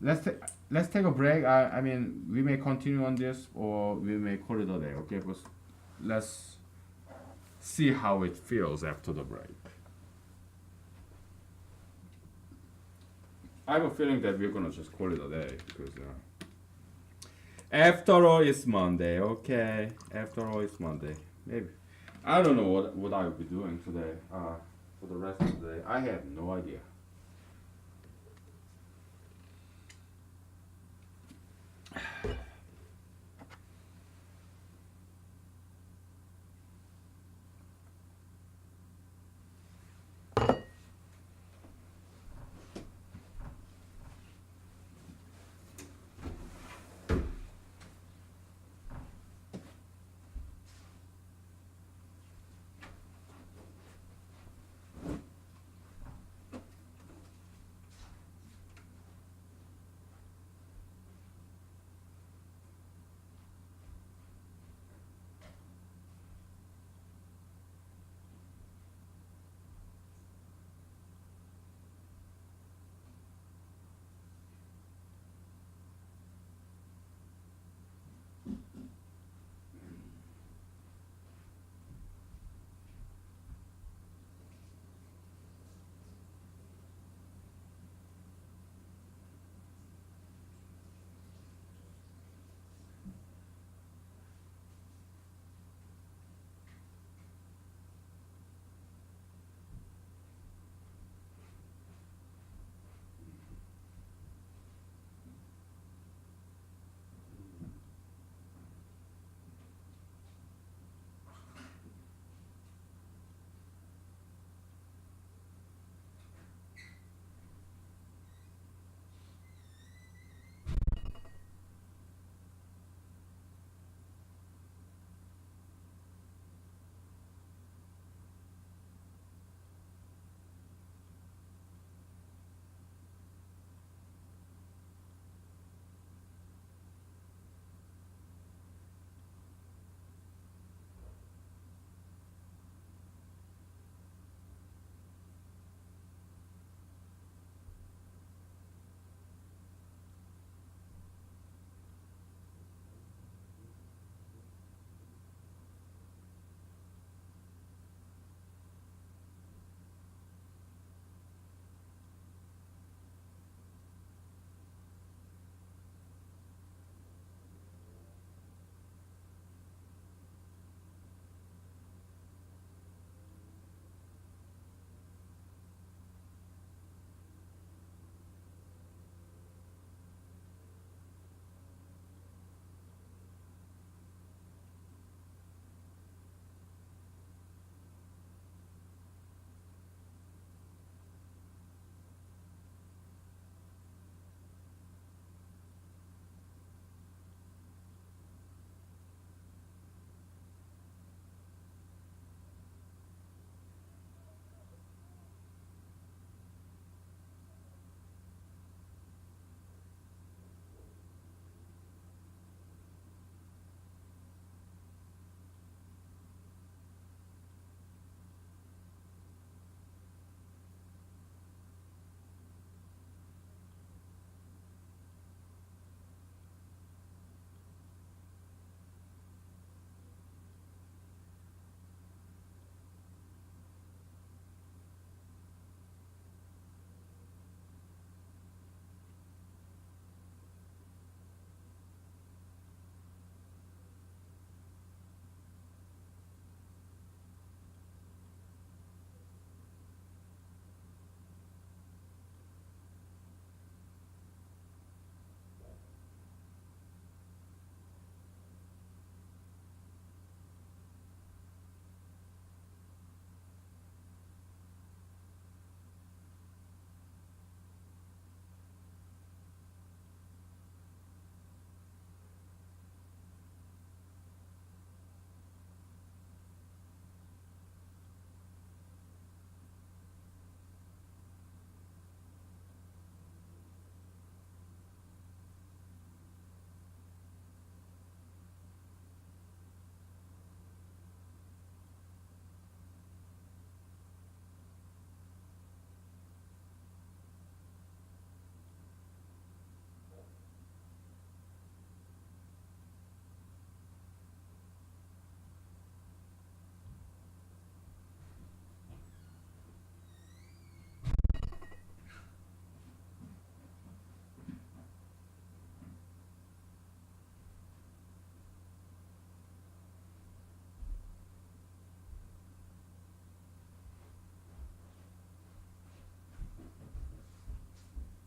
Let's take a break. I mean, we may continue on this or we may call it a day, okay? But let's see how it feels after the break. I have a feeling that we're gonna just call it a day because after all it's Monday, okay? After all it's Monday. Maybe. I don't know what I will be doing today, for the rest of the day. I have no idea.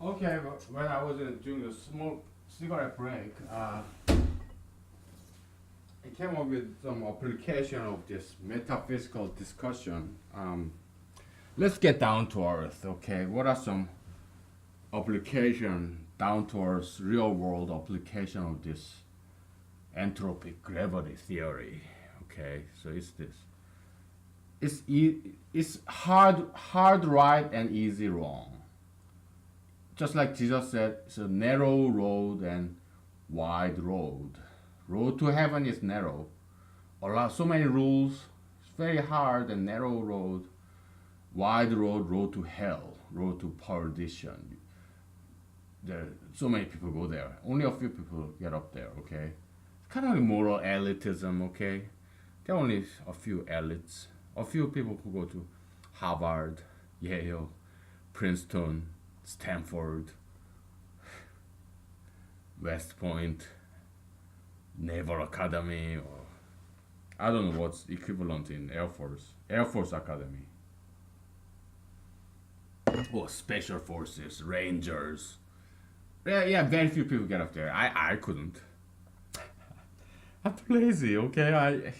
Okay, but when I was doing the smoke cigarette break, I came up with some application of this metaphysical discussion. Let's get down to earth, okay? What are some application down to earth, real world application of this entropic gravity theory? Okay, so it's this. It's hard right and easy wrong. Just like Jesus said, it's a narrow road and wide road. Road to heaven is narrow. So many rules. It's very hard and narrow road. Wide road, road to hell, road to perdition. There, so many people go there. Only a few people get up there. Okay, it's kind of like moral elitism. Okay, there are only a few elites, a few people who go to Harvard, Yale, Princeton, Stanford, West Point, Naval Academy, or I don't know what's equivalent in Air Force. Air Force Academy. Or Special Forces, Rangers. Yeah, very few people get up there. I couldn't. I'm too lazy, okay?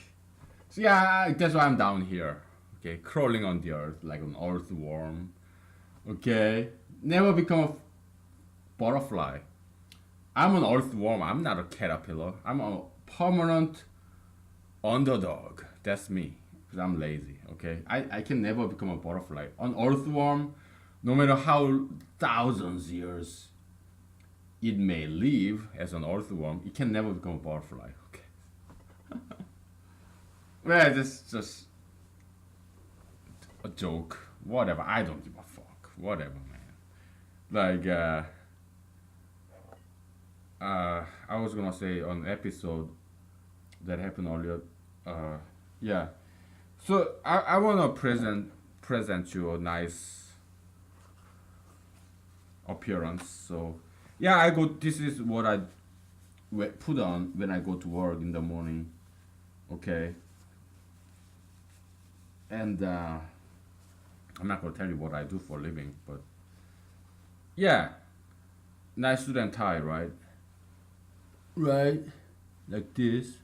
So yeah, that's why I'm down here. Okay, crawling on the earth like an earthworm. Okay? Never become a butterfly. I'm an earthworm. I'm not a caterpillar. I'm a permanent underdog. That's me. Because I'm lazy. Okay? I can never become a butterfly. An earthworm, no matter how thousands years it may live as an earthworm, it can never become a butterfly. Okay? Well, this is just a joke. Whatever. I don't give a fuck. Whatever, man. Like, I was gonna say on episode that happened earlier. Yeah. So I wanna present you a nice appearance. So yeah, I go. This is what I put on when I go to work in the morning. Okay. And I'm not gonna tell you what I do for a living, but yeah, nice suit and tie, right? Right, like this,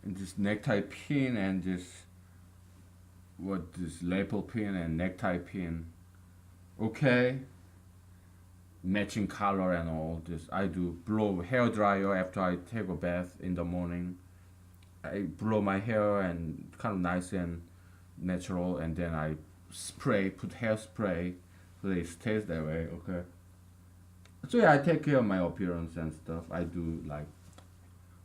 and this necktie pin, and this lapel pin and necktie pin. Okay, matching color and all this. I do blow hair dryer after I take a bath in the morning. I blow my hair and kind of nice and natural, and then I put hairspray so that it stays that way. Okay. So yeah, I take care of my appearance and stuff. I do like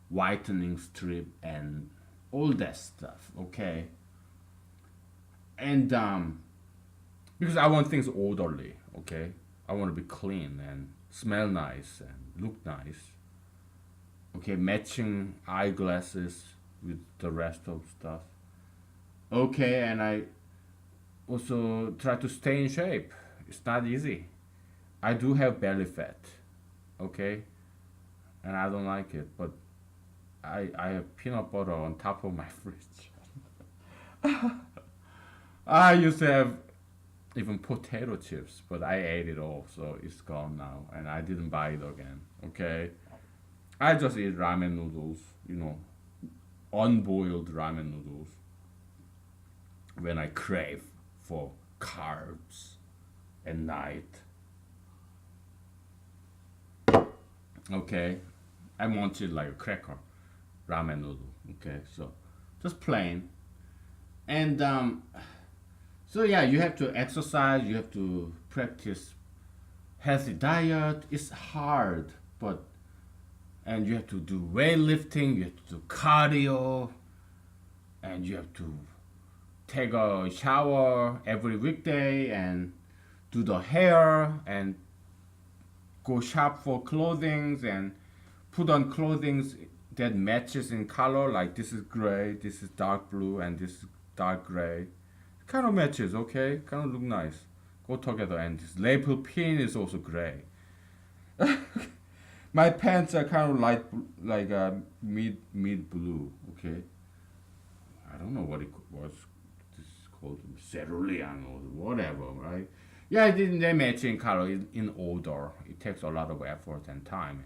whitening strip and all that stuff. Okay. And because I want things orderly. Okay. I want to be clean and smell nice and look nice. Okay, matching eyeglasses with the rest of stuff. Okay, and I also try to stay in shape. It's not easy. I do have belly fat, okay, and I don't like it, but I have peanut butter on top of my fridge. I used to have even potato chips, but I ate it all, so it's gone now, and I didn't buy it again. Okay, I just eat ramen noodles, unboiled ramen noodles when I crave for carbs at night. Okay, I want it like a cracker, ramen noodle. Okay, so just plain. And so yeah, you have to exercise. You have to practice healthy diet. It's hard, but and you have to do weightlifting. You have to do cardio, and you have to take a shower every weekday and do the hair and go shop for clothing and put on clothing that matches in color, like this is gray, this is dark blue, and this is dark gray. Kind of matches, okay? Kind of look nice. Go together. And this lapel pin is also gray. My pants are kind of light, like mid blue, okay? I don't know what it was. This is called cerulean or whatever, right? Yeah, they match in color in order. It takes a lot of effort and time,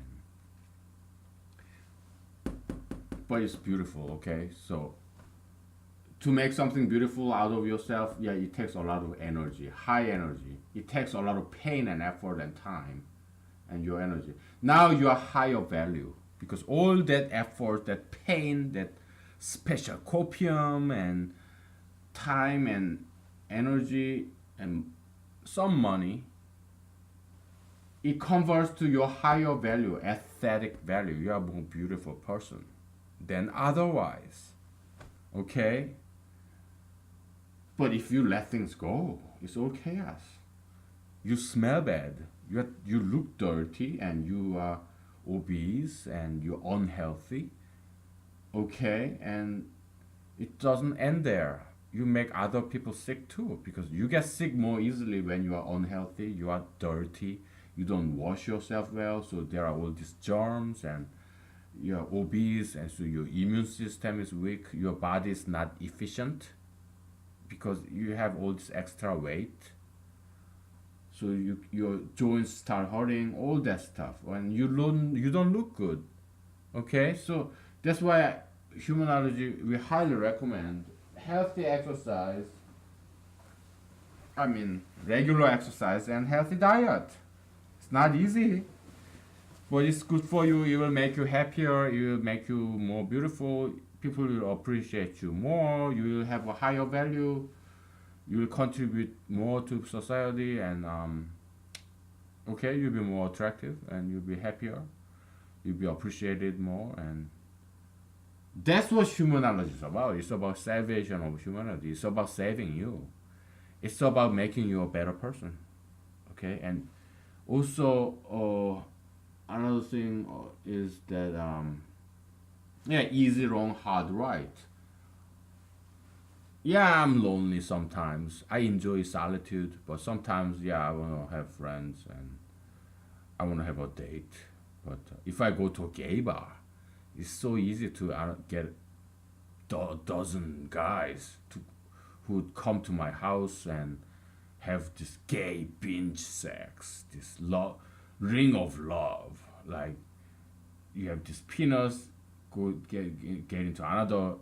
but it's beautiful. Okay, so to make something beautiful out of yourself, yeah, it takes a lot of energy, high energy. It takes a lot of pain and effort and time and your energy. Now you are higher value because all that effort, that pain, that special copium and time and energy and some money, it converts to your higher value, aesthetic value. You are a more beautiful person than otherwise. Okay? But if you let things go, it's all chaos. You smell bad. You look dirty and you are obese and you're unhealthy. Okay? And it doesn't end there. You make other people sick too because you get sick more easily when you are unhealthy, you are dirty, you don't wash yourself well, so there are all these germs and you're obese and so your immune system is weak, your body is not efficient because you have all this extra weight. So your joints start hurting, all that stuff, and you don't look good. Okay, so that's why humanology we highly recommend healthy exercise. I mean regular exercise and healthy diet. It's not easy, but it's good for you. It will make you happier. It will make you more beautiful. People will appreciate you more. You will have a higher value. You will contribute more to society, and okay, you'll be more attractive, and you'll be happier. You'll be appreciated more, and that's what humanology is about. It's about salvation of humanity. It's about saving you. It's about making you a better person. Okay, and also another thing is that yeah, easy wrong, hard right. Yeah, I'm lonely sometimes. I enjoy solitude, but sometimes yeah, I wanna have friends and I wanna have a date. But if I go to a gay bar, it's so easy to get dozen guys who would come to my house and have this gay binge sex, this ring of love. Like you have this penis, get into another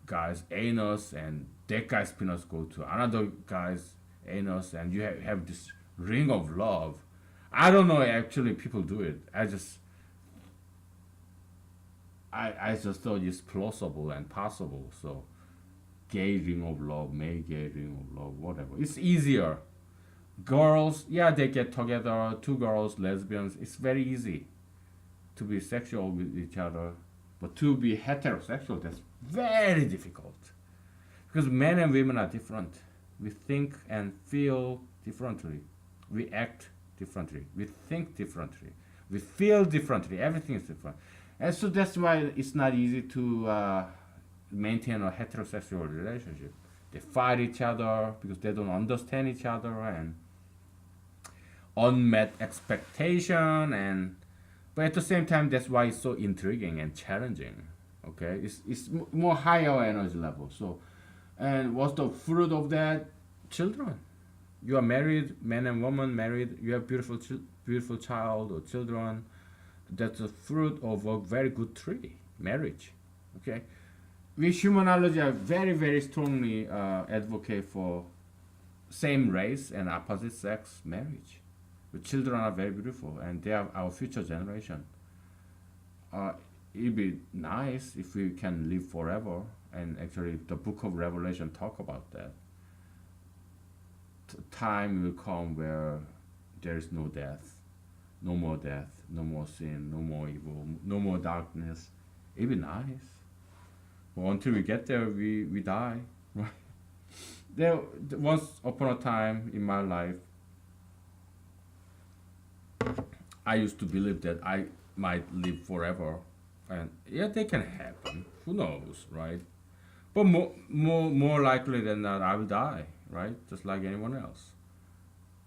guy's anus, and that guy's penis go to another guy's anus, and you have this ring of love. I don't know actually people do it. I just thought it's plausible and possible. So gay ring of love, male gay ring of love, whatever. It's easier. Girls, yeah, they get together, two girls, lesbians. It's very easy to be sexual with each other, but to be heterosexual, that's very difficult because men and women are different. We think and feel differently. We act differently. We think differently. We feel differently. Everything is different. And so that's why it's not easy to maintain a heterosexual relationship. They fight each other because they don't understand each other and unmet expectation and but at the same time that's why it's so intriguing and challenging. Okay, it's more higher energy level. So and what's the fruit of that? Children. You are married, man and woman married, you have beautiful child or children. That's the fruit of a very good tree, marriage. Okay, we humanology are very strongly advocate for same race and opposite sex marriage. The children are very beautiful and they are our future generation. It'd be nice if we can live forever, and actually the book of Revelation talk about that. Time will come where there is no death, no more sin, no more evil, no more darkness. It'd be nice. But until we get there, we die. Right? There, once upon a time in my life, I used to believe that I might live forever, and yeah, they can happen. Who knows, right? But more likely than not, I will die, right? Just like anyone else.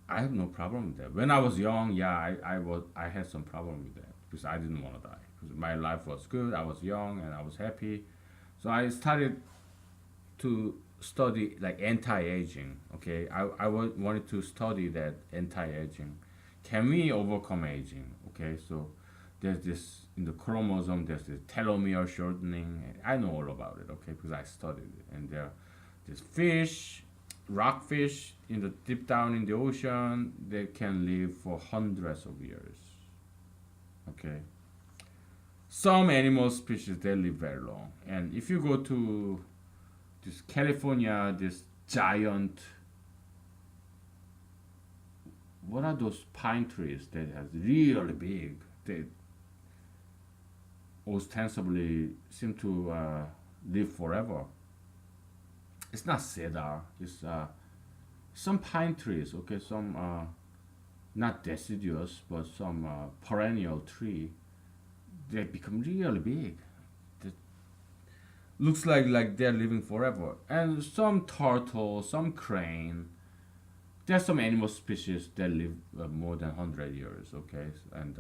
I have no problem with that. When I was young, yeah, I had some problem with that because I didn't want to die. Because my life was good. I was young and I was happy, so I started to study like anti-aging. Okay, wanted to study that anti-aging. Can we overcome aging? Okay, so there's this in the chromosome. There's this telomere shortening. I know all about it. Okay, because I studied it. And there's fish, rockfish in the deep down in the ocean. They can live for hundreds of years. Okay, some animal species they live very long. And if you go to this California, this giant, what are those pine trees that has really big? They ostensibly seem to live forever. It's not cedar. It's some pine trees. Okay, some not deciduous, but some perennial tree. They become really big. That looks like they're living forever. And some turtle, some crane. There's some animal species that live more than 100 years. Okay, and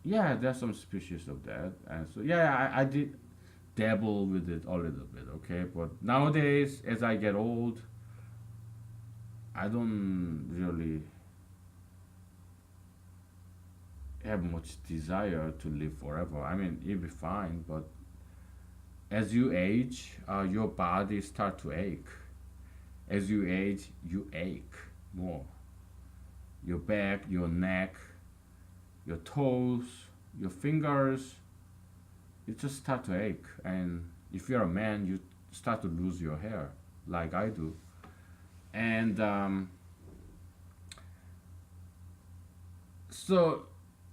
yeah, there's some species of that. And so yeah, I did dabble with it a little bit. Okay, but nowadays, as I get old, I don't really have much desire to live forever. I mean, it'll be fine, but as you age, your body start to ache. As you age, you ache more. Your back, your neck, your toes, your fingers, you just start to ache. And if you're a man, you start to lose your hair, like I do. And so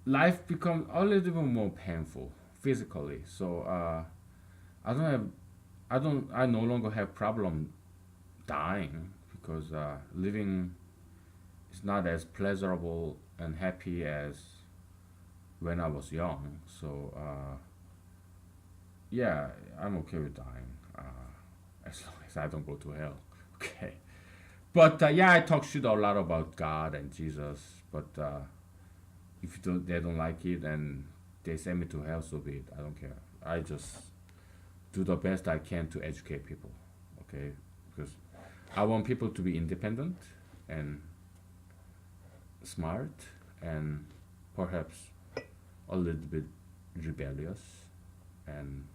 life becomes a little bit more painful physically. So I don't have, I no longer have problem dying because living is not as pleasurable and happy as when I was young. So yeah, I'm okay with dying as long as I don't go to hell. Okay. But yeah, I talk shit a lot about God and Jesus. But if they don't like it and they send me to hell, so be it. I don't care. I just do the best I can to educate people. Okay, because I want people to be independent and smart and perhaps a little bit rebellious and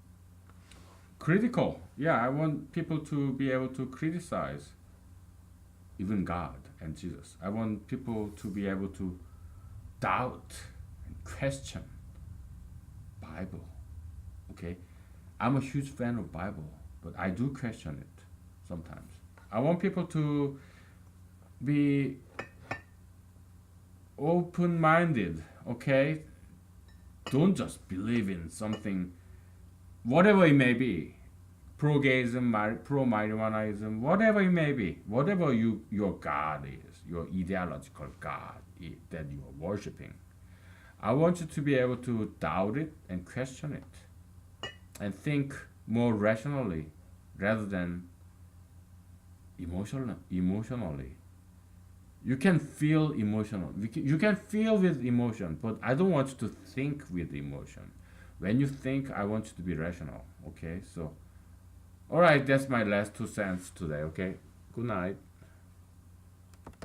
critical. Yeah, I want people to be able to criticize even God and Jesus. I want people to be able to doubt and question Bible. Okay? I'm a huge fan of Bible, but I do question it sometimes. I want people to be open-minded, okay? Don't just believe in something, whatever it may be, pro-gayism, pro-marijuanaism, whatever it may be, whatever your God is, your ideological God that you are worshiping. I want you to be able to doubt it and question it and think more rationally rather than emotionally. You can feel emotional. You can feel with emotion, but I don't want you to think with emotion. When you think, I want you to be rational. Okay, so, all right, that's my last 2 cents today. Okay, good night.